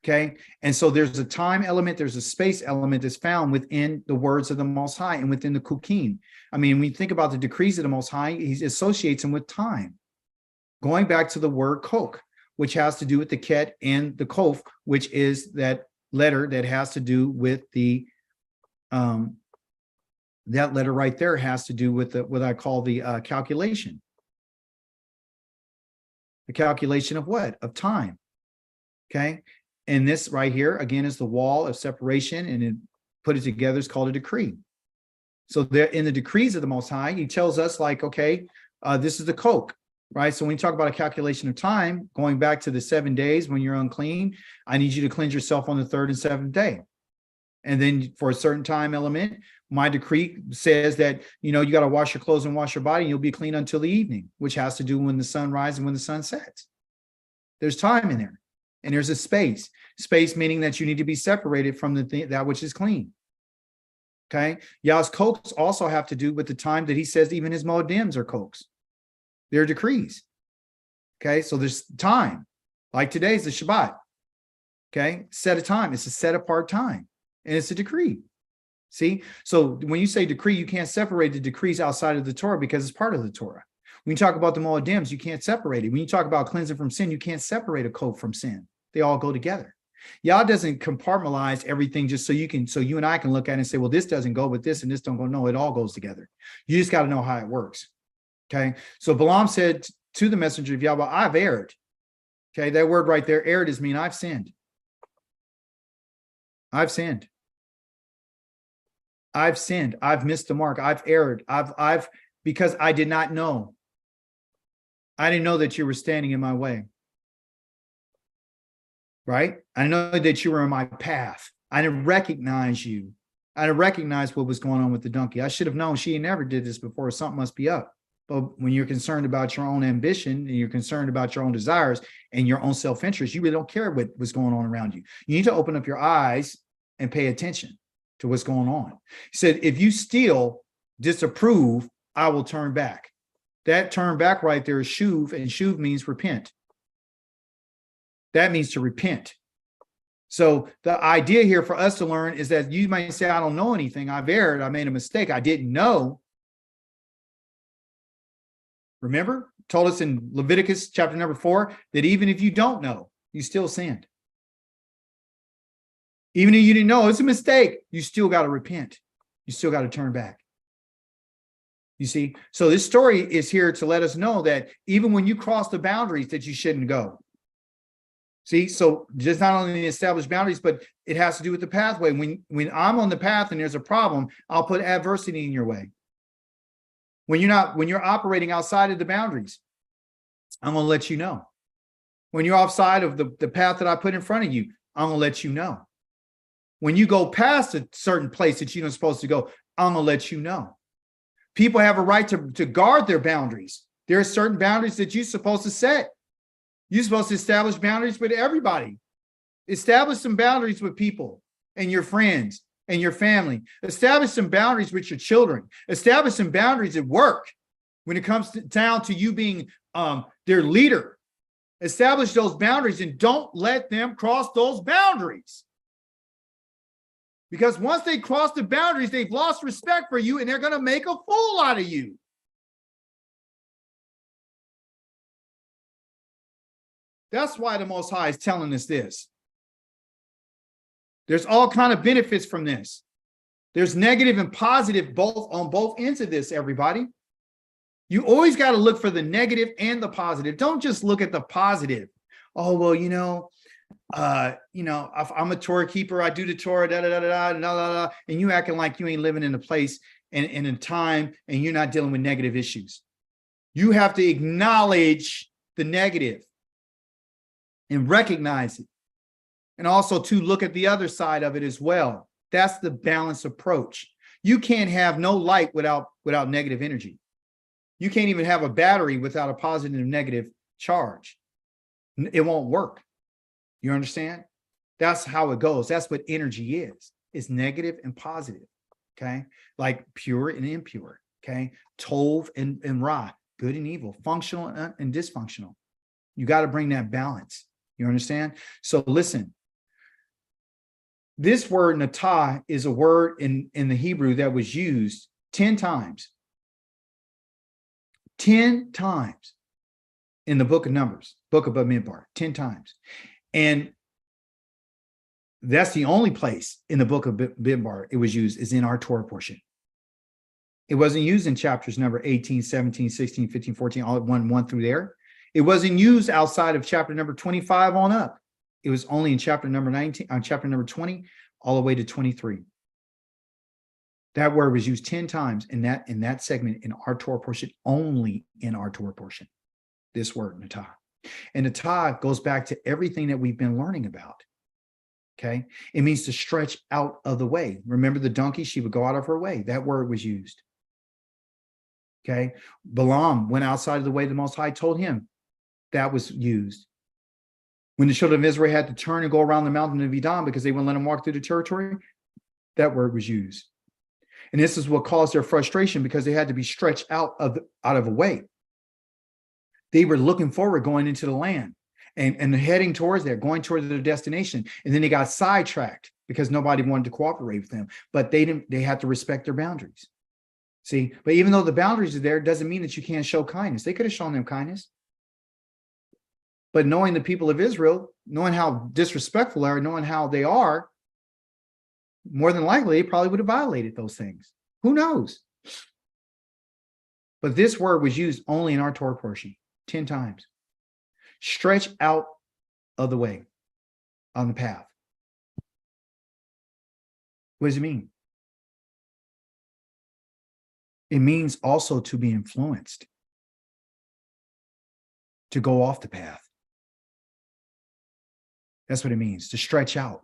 Okay. And so there's a time element, there's a space element that's found within the words of the Most High and within the Kukim. I mean, when you think about the decrees of the Most High, he associates them with time. Going back to the word kok, which has to do with the ket and the kof, which is that letter that has to do with the that letter right there has to do with what I call the calculation. The calculation of what? Of time. Okay. And this right here, again, is the wall of separation, and it put it together is called a decree. So there in the decrees of the Most High, he tells us like, okay, this is the kok, right? So when you talk about a calculation of time, going back to the 7 days when you're unclean, I need you to cleanse yourself on the 3rd and 7th day. And then for a certain time element, my decree says that, you got to wash your clothes and wash your body, and you'll be clean until the evening, which has to do when the sun rises and when the sun sets. There's time in there. And there's a space meaning that you need to be separated from that which is clean. Okay. Yah's koks also have to do with the time that he says even his moedims are koks. They're decrees. Okay. So there's time. Like today's the Shabbat. Okay. Set a time. It's a set apart time. And it's a decree. See? So when you say decree, you can't separate the decrees outside of the Torah because it's part of the Torah. When you talk about the moedims, you can't separate it. When you talk about cleansing from sin, you can't separate a kok from sin. They all go together. Yah doesn't compartmentalize everything just so you and I can look at it and say, well, this doesn't go with this and this don't go. No, it all goes together. You just got to know how it works. Okay. So Balaam said to the messenger of Yahweh, I've erred. Okay. That word right there, erred, is mean I've sinned. I've sinned. I've sinned. I've missed the mark. I've erred. I've because I did not know. I didn't know that you were standing in my way. Right? I know that you were in my path. I didn't recognize you. I didn't recognize what was going on with the donkey. I should have known she never did this before. Something must be up. But when you're concerned about your own ambition and you're concerned about your own desires and your own self-interest, you really don't care what's going on around you. You need to open up your eyes and pay attention to what's going on. He said, if you still disapprove, I will turn back. That turn back right there is shuv, and shuv means repent. That means to repent. So the idea here for us to learn is that you might say, I don't know anything. I've erred. I made a mistake. I didn't know. Remember, told us in Leviticus chapter number 4 that even if you don't know, you still sinned. Even if you didn't know it's a mistake, you still got to repent. You still got to turn back. You see, so this story is here to let us know that even when you cross the boundaries that you shouldn't go. See, so just not only establish boundaries, but it has to do with the pathway. When I'm on the path and there's a problem, I'll put adversity in your way. When you're operating outside of the boundaries, I'm going to let you know. When you're outside of the path that I put in front of you, I'm going to let you know. When you go past a certain place that you're not supposed to go, I'm going to let you know. People have a right to guard their boundaries. There are certain boundaries that you're supposed to set. You're supposed to establish boundaries with everybody. Establish some boundaries with people and your friends and your family. Establish some boundaries with your children. Establish some boundaries at work when it comes down to you being their leader. Establish those boundaries and don't let them cross those boundaries. Because once they cross the boundaries, they've lost respect for you and they're going to make a fool out of you. That's why the Most High is telling us this. There's all kind of benefits from this. There's negative and positive both on both ends of this, everybody. You always got to look for the negative and the positive. Don't just look at the positive. Oh, well, I'm a Torah keeper. I do the Torah, and you acting like you ain't living in a place and in a time, and you're not dealing with negative issues. You have to acknowledge the negative and recognize it. And also to look at the other side of it as well. That's the balanced approach. You can't have no light without negative energy. You can't even have a battery without a positive and negative charge. It won't work. You understand? That's how it goes. That's what energy is. It's negative and positive. Okay. Like pure and impure. Okay. Tov and Ra, good and evil, functional and dysfunctional. You got to bring that balance. You understand? So listen, this word natah is a word in the Hebrew that was used 10 times. 10 times in the book of Numbers, book of Bamidbar, 10 times. And that's the only place in the book of Bamidbar it was used is in our Torah portion. It wasn't used in chapters number 18, 17, 16, 15, 14, all at one through there. It wasn't used outside of chapter number 25 on up. It was only in chapter number 19, on chapter number 20, all the way to 23. That word was used 10 times in that segment in our Torah portion, only in our Torah portion. This word, natah. And natah goes back to everything that we've been learning about. Okay. It means to stretch out of the way. Remember the donkey, she would go out of her way. That word was used. Okay. Balaam went outside of the way the Most High told him. That was used. When the children of Israel had to turn and go around the mountain of Edom because they wouldn't let them walk through the territory, that word was used. And this is what caused their frustration because they had to be stretched out of a way. They were looking forward, going into the land and heading towards there, going towards their destination. And then they got sidetracked because nobody wanted to cooperate with them. But they had to respect their boundaries. See, but even though the boundaries are there, it doesn't mean that you can't show kindness. They could have shown them kindness. But knowing the people of Israel, knowing how disrespectful they are, knowing how they are, more than likely, they probably would have violated those things. Who knows? But this word was used only in our Torah portion, 10 times. Stretch out of the way on the path. What does it mean? It means also to be influenced, to go off the path. That's what it means, to stretch out.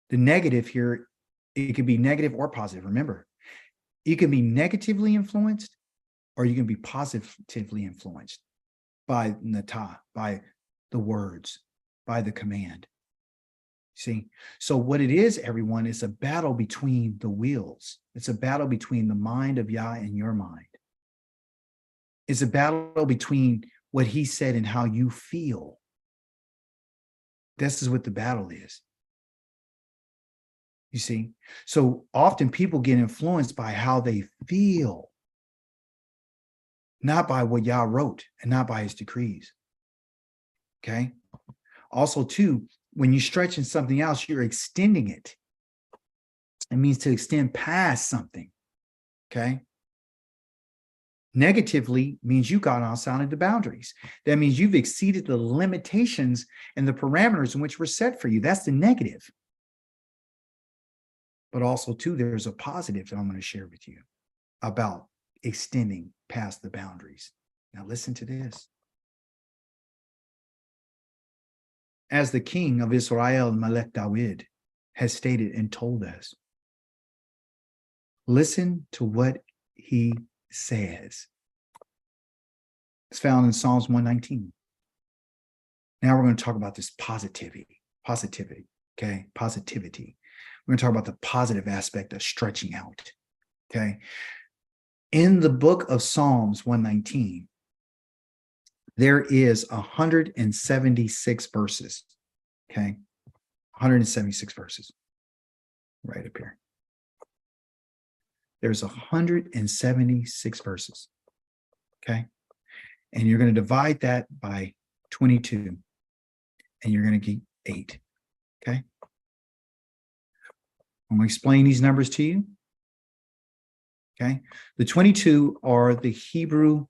The negative here, it can be negative or positive. Remember, you can be negatively influenced or you can be positively influenced by natah, by the words, by the command. See, so what it is, everyone, is a battle between the wheels. It's a battle between the mind of Yah and your mind. It's a battle between what he said and how you feel. This is what the battle is. You see, so often people get influenced by how they feel, not by what Yah wrote and not by his decrees. Okay. Also, too, when you stretch in something else, you're extending it. It means to extend past something. Okay. Negatively means you got outside of the boundaries. That means you've exceeded the limitations and the parameters in which were set for you. That's the negative. But also, too, there's a positive that I'm going to share with you about extending past the boundaries. Now, listen to this. As the king of Israel, Melech David, has stated and told us, listen to what he says. It's found in Psalms 119. Now we're going to talk about this positivity, okay? Positivity. We're going to talk about the positive aspect of stretching out, okay? In the book of Psalms 119, there is 176 verses, okay? 176 verses right up here. There's 176 verses, okay? And you're going to divide that by 22. and you're going to get 8. Okay. I'm going to explain these numbers to you. Okay. The 22 are the Hebrew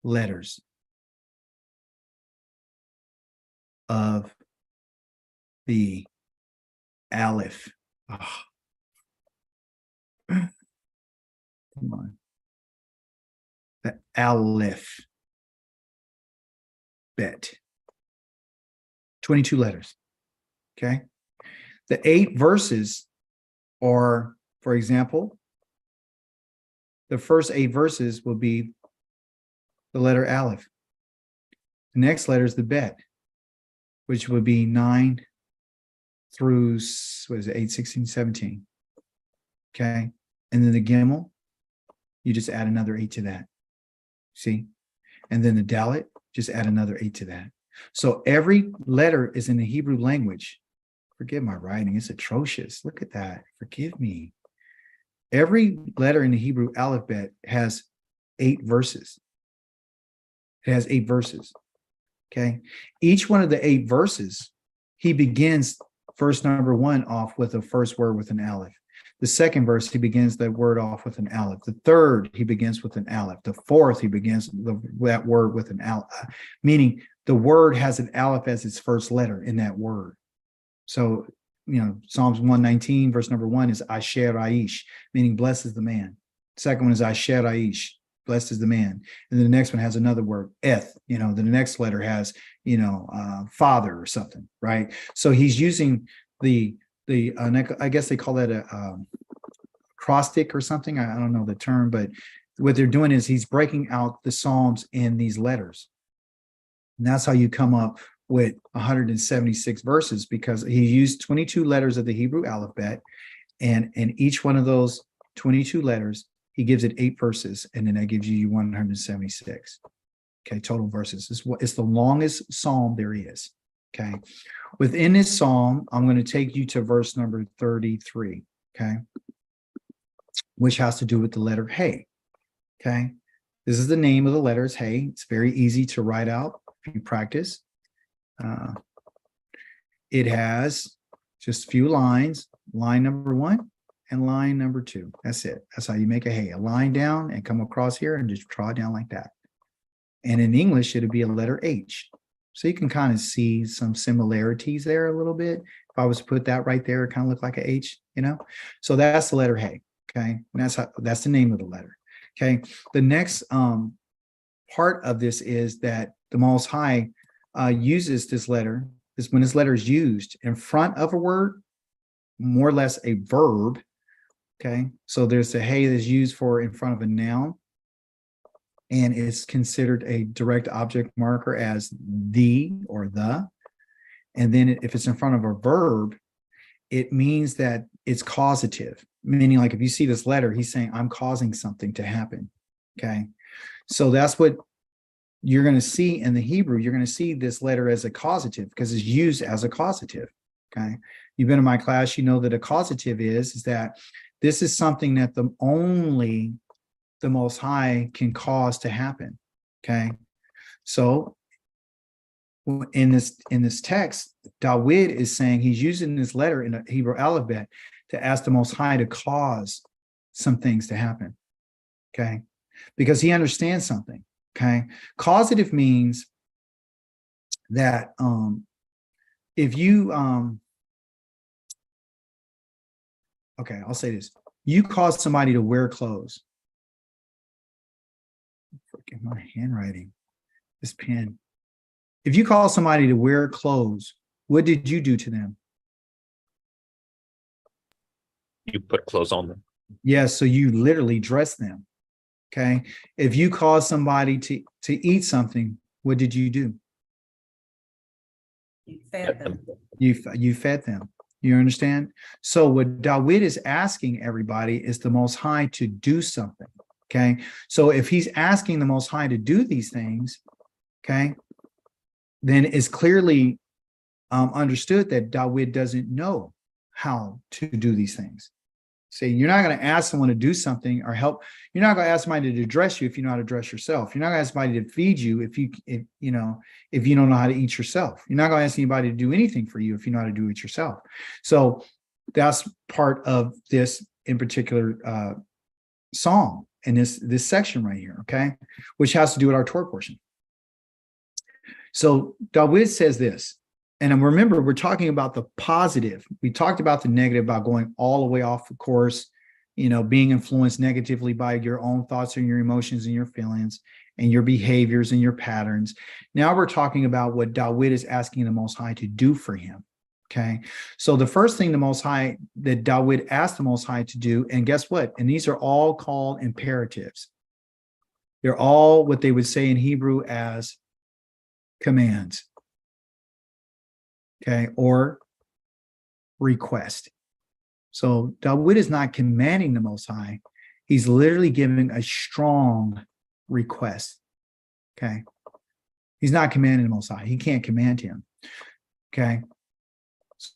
letters of the Aleph. Oh. Come on. The Aleph bet. 22 letters. Okay. The 8 verses are, for example, the first 8 verses will be the letter Aleph. The next letter is the bet, which would be 9 through, what is it, 8, 16, 17. Okay. And then the Gimel, you just add another 8 to that. See? And then the Dalet, just add another 8 to that. So every letter is in the Hebrew language. Forgive my writing, it's atrocious. Look at that. Forgive me. Every letter in the Hebrew alphabet has 8 verses. It has 8 verses. Okay. Each one of the 8 verses, he begins verse number 1 off with the first word with an aleph. The second verse, he begins that word off with an aleph. The third, he begins with an aleph. The fourth, he begins that word with an aleph, meaning the word has an aleph as its first letter in that word. So, Psalms 119, verse number 1 is Asher Aish, meaning blessed is the man. Second one is Asher Aish, blessed is the man. And then the next one has another word, Eth, the next letter has, father or something, right? So he's using I guess they call that a acrostic or something. I don't know the term, but what they're doing is he's breaking out the Psalms in these letters. And that's how you come up with 176 verses, because he used 22 letters of the Hebrew alphabet, and in each one of those 22 letters, he gives it 8 verses, and then that gives you 176. Okay, total verses. It's the longest psalm there is. Okay. Within this psalm, I'm going to take you to verse number 33. Okay. Which has to do with the letter Hey. Okay. This is the name of the letter, is Hey. It's very easy to write out if you practice. It has just a few lines, line number 1 and line number 2. That's it. That's how you make a Hey. A line down and come across here and just draw down like that. And in English, it'll be a letter H. So you can kind of see some similarities there a little bit. If I was to put that right there, it kind of look like a H, So that's the letter Hey. Okay. And that's the name of the letter. Okay. The next part of this is that the Most High uses this letter. When this letter is used in front of a word, more or less a verb. Okay. So there's the Hey that's used for in front of a noun, and it's considered a direct object marker as the or the. And then if it's in front of a verb, it means that it's causative, meaning like if you see this letter, he's saying, I'm causing something to happen. Okay. So that's what you're going to see in the Hebrew. You're going to see this letter as a causative because it's used as a causative. Okay. You've been in my class, you know that a causative is that this is something that only the Most High can cause to happen. Okay. So in this text, David is saying he's using this letter in the Hebrew alphabet to ask the Most High to cause some things to happen. Okay. Because he understands something. Okay. Causative means that if you okay, I'll say this. You cause somebody to wear clothes. Freaking my handwriting, this pen. If you cause somebody to wear clothes, what did you do to them? You put clothes on them. Yes, so you literally dress them. Okay. If you cause somebody to eat something, what did you do? You fed them. You fed them. You understand? So what David is asking everybody is the Most High to do something. Okay. So if he's asking the Most High to do these things, okay, then it's clearly understood that David doesn't know how to do these things. See, you're not going to ask someone to do something or help. You're not going to ask somebody to dress you if you know how to dress yourself. You're not going to ask somebody to feed you if you don't know how to eat yourself. You're not going to ask anybody to do anything for you if you know how to do it yourself. So that's part of this in particular psalm in this section right here, okay, which has to do with our Torah portion. So David says this, and remember, we're talking about the positive. We talked about the negative, about going all the way off the course, being influenced negatively by your own thoughts and your emotions and your feelings and your behaviors and your patterns. Now we're talking about what David is asking the Most High to do for him. Okay. So the first thing that David asked the Most High to do, and guess what? And these are all called imperatives. They're all what they would say in Hebrew as commands. Okay. Or request. So David is not commanding the Most High. He's literally giving a strong request. Okay. He's not commanding the Most High. He can't command him. Okay.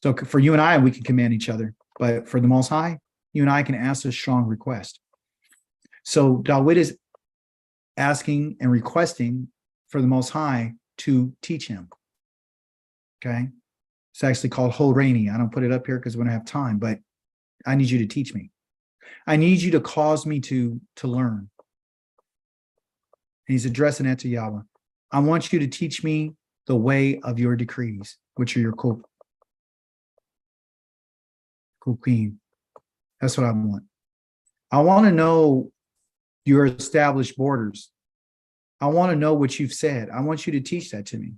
So for you and I, we can command each other, but for the Most High, you and I can ask a strong request. So David is asking and requesting for the Most High to teach him. Okay. It's actually called Horani. I don't put it up here because we don't have time, but I need you to teach me. I need you to cause me to learn. And he's addressing that to Yahweh. I want you to teach me the way of your decrees, which are your Kukim. That's what I want. I want to know your established borders. I want to know what you've said. I want you to teach that to me.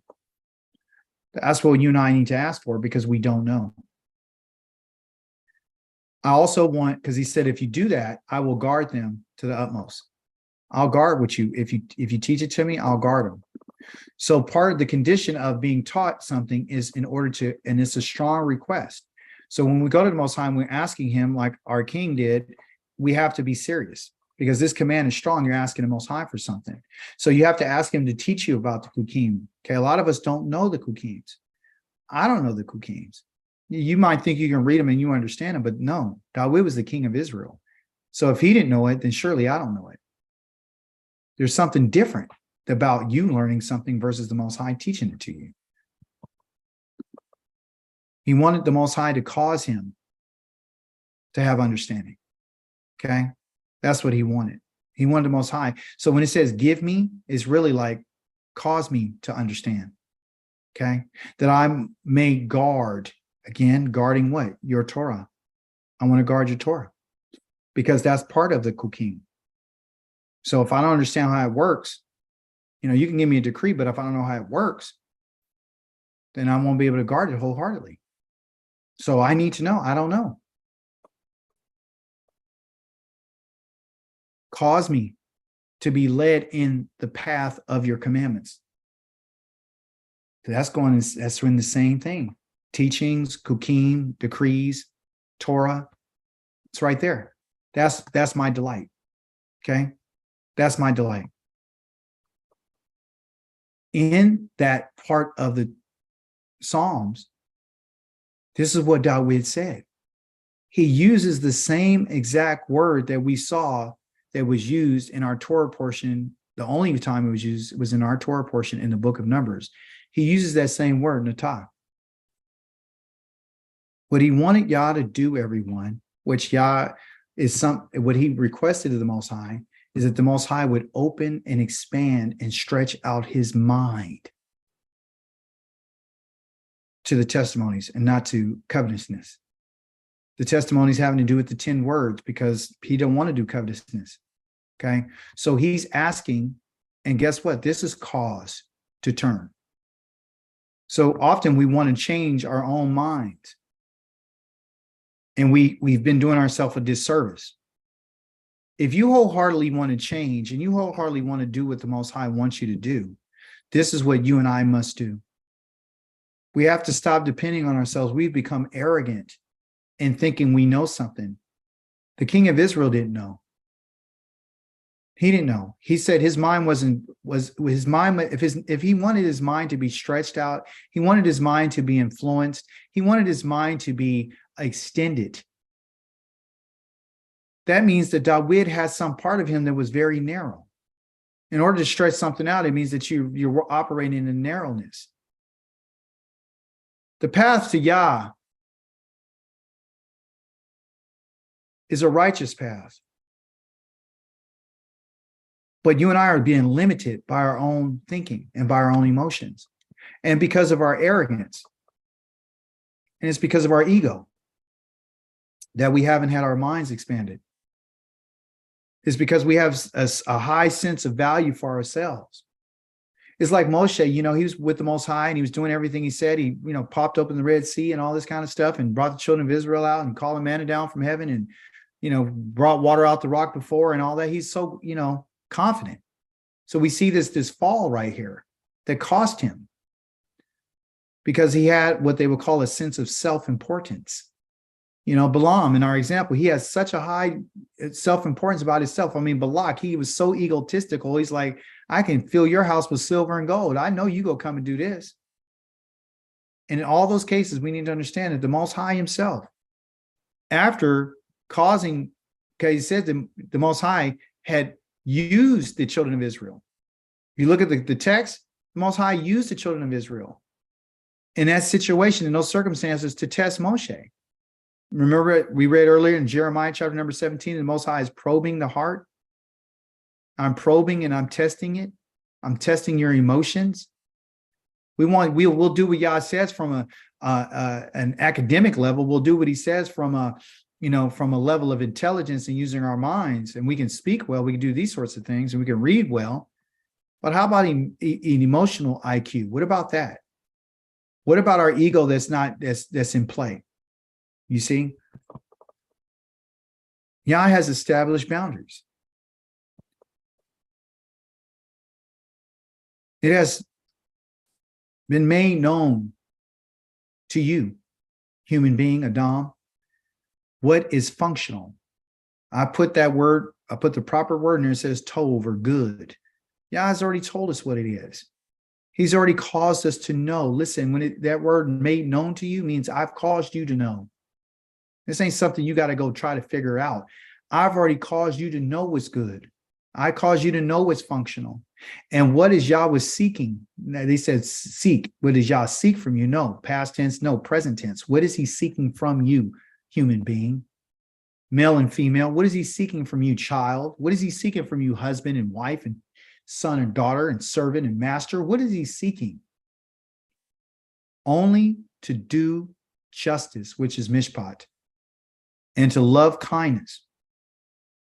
That's what you and I need to ask for because we don't know. I also want, because he said, if you do that, I will guard them to the utmost. I'll guard what you, if you teach it to me, I'll guard them. So part of the condition of being taught something is in order to, and it's a strong request. So when we go to the Most High and we're asking him, like our king did, we have to be serious because this command is strong. You're asking the Most High for something. So you have to ask him to teach you about the Kukim. Okay, a lot of us don't know the Kukims. I don't know the Kukims. You might think you can read them and you understand them, but no, David was the king of Israel. So if he didn't know it, then surely I don't know it. There's something different about you learning something versus the Most High teaching it to you. He wanted the Most High to cause him to have understanding. Okay? That's what he wanted. He wanted the Most High. So when it says give me, it's really like cause me to understand. Okay? That I may guard, again, guarding what? Your Torah. I want to guard your Torah because that's part of the Kukim. So if I don't understand how it works, you can give me a decree, but if I don't know how it works, then I won't be able to guard it wholeheartedly. So I need to know. I don't know. Cause me to be led in the path of your commandments. That's in the same thing. Teachings, Kukim, decrees, Torah. It's right there. That's my delight. Okay? That's my delight. In that part of the Psalms, this is what David said. He uses the same exact word that we saw that was used in our Torah portion. The only time it was used was in our Torah portion in the book of Numbers. He uses that same word, natah. What he wanted Yah to do, everyone, which Yah is what he requested of the Most High, is that the Most High would open and expand and stretch out his mind to the testimonies and not to covetousness. The testimonies having to do with the 10 words because he don't want to do covetousness. Okay. So he's asking, and guess what? This is cause to turn. So often we want to change our own minds. And we've been doing ourselves a disservice. If you wholeheartedly want to change and you wholeheartedly want to do what the Most High wants you to do, this is what you and I must do. We have to stop depending on ourselves. We've become arrogant in thinking we know something. The king of Israel didn't know. He didn't know. He said his mind was his mind. If he wanted his mind to be stretched out, he wanted his mind to be influenced. He wanted his mind to be extended. that means that David has some part of him that was very narrow. In order to stretch something out, it means that you're operating in narrowness. The path to Yah is a righteous path. But you and I are being limited by our own thinking and by our own emotions. And because of our arrogance. And it's because of our ego that we haven't had our minds expanded. It's because we have a high sense of value for ourselves. It's like Moshe, he was with the Most High and he was doing everything he said. He, popped open the Red Sea and all this kind of stuff and brought the children of Israel out and called manna down from heaven and, brought water out the rock before and all that. He's so, confident. So we see this fall right here that cost him because he had what they would call a sense of self-importance. Balaam, in our example, he has such a high self-importance about himself. I mean, Balak, he was so egotistical. He's like, I can fill your house with silver and gold. I know you go come and do this. And in all those cases, we need to understand that the Most High himself, after causing, because he said the Most High had used the children of Israel. If you look at the text, the Most High used the children of Israel in that situation, in those circumstances, to test Moshe. Remember, we read earlier in Jeremiah chapter number 17, the Most High is probing the heart. I'm probing and I'm testing it. I'm testing your emotions. We'll do what Yah says from an academic level. We'll do what he says from a level of intelligence and using our minds. And we can speak well. We can do these sorts of things and we can read well. But how about an emotional IQ? What about that? What about our ego that's in play? You see, Yah has established boundaries. It has been made known to you, human being, Adam, what is functional. I put the proper word in there. It says tov, or good. Yah has already told us what it is. He's already caused us to know. Listen, when that word made known to you means I've caused you to know. This ain't something you got to go try to figure out. I've already caused you to know what's good. I caused you to know what's functional. And what is Yah was seeking? They said seek. What does Yah seek from you? No. Past tense, no. Present tense. What is he seeking from you, human being? Male and female. What is he seeking from you, child? What is he seeking from you, husband and wife and son and daughter and servant and master? What is he seeking? Only to do justice, which is mishpat, and to love kindness.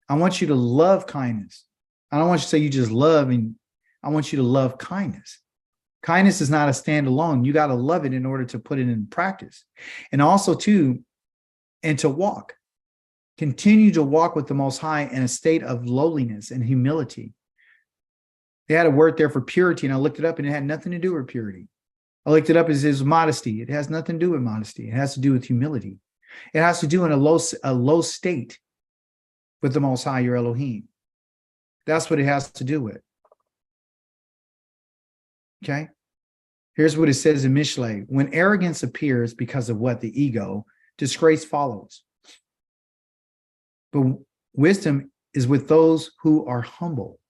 I want you to love kindness. I don't want you to say you just love, and I want you to love kindness. Kindness is not a standalone. You got to love it in order to put it in practice. And also to walk. Continue to walk with the Most High in a state of lowliness and humility. They had a word there for purity, and I looked it up, and it had nothing to do with purity. I looked it up as modesty. It has nothing to do with modesty. It has to do with humility. It has to do in a low state with the Most High, your Elohim. That's what it has to do with. Okay? Here's what it says in Mishlei. When arrogance appears because of what? The ego, disgrace follows. But wisdom is with those who are humble.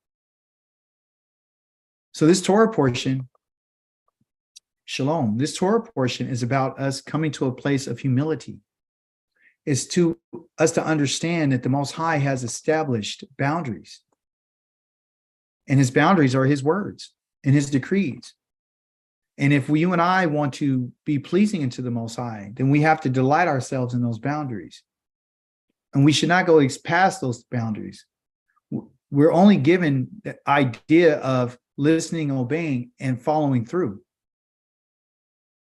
So this Torah portion, Shalom, this Torah portion is about us coming to a place of humility. It's to us to understand that the Most High has established boundaries. And his boundaries are his words and his decrees. And if you and I want to be pleasing unto the Most High, then we have to delight ourselves in those boundaries. And we should not go past those boundaries. We're only given the idea of listening, obeying, and following through.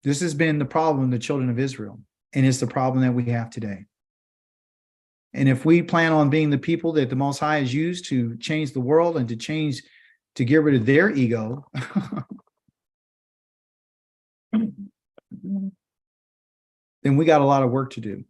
This has been the problem of the children of Israel. And it's the problem that we have today. And if we plan on being the people that the Most High has used to change the world and to get rid of their ego, then we got a lot of work to do.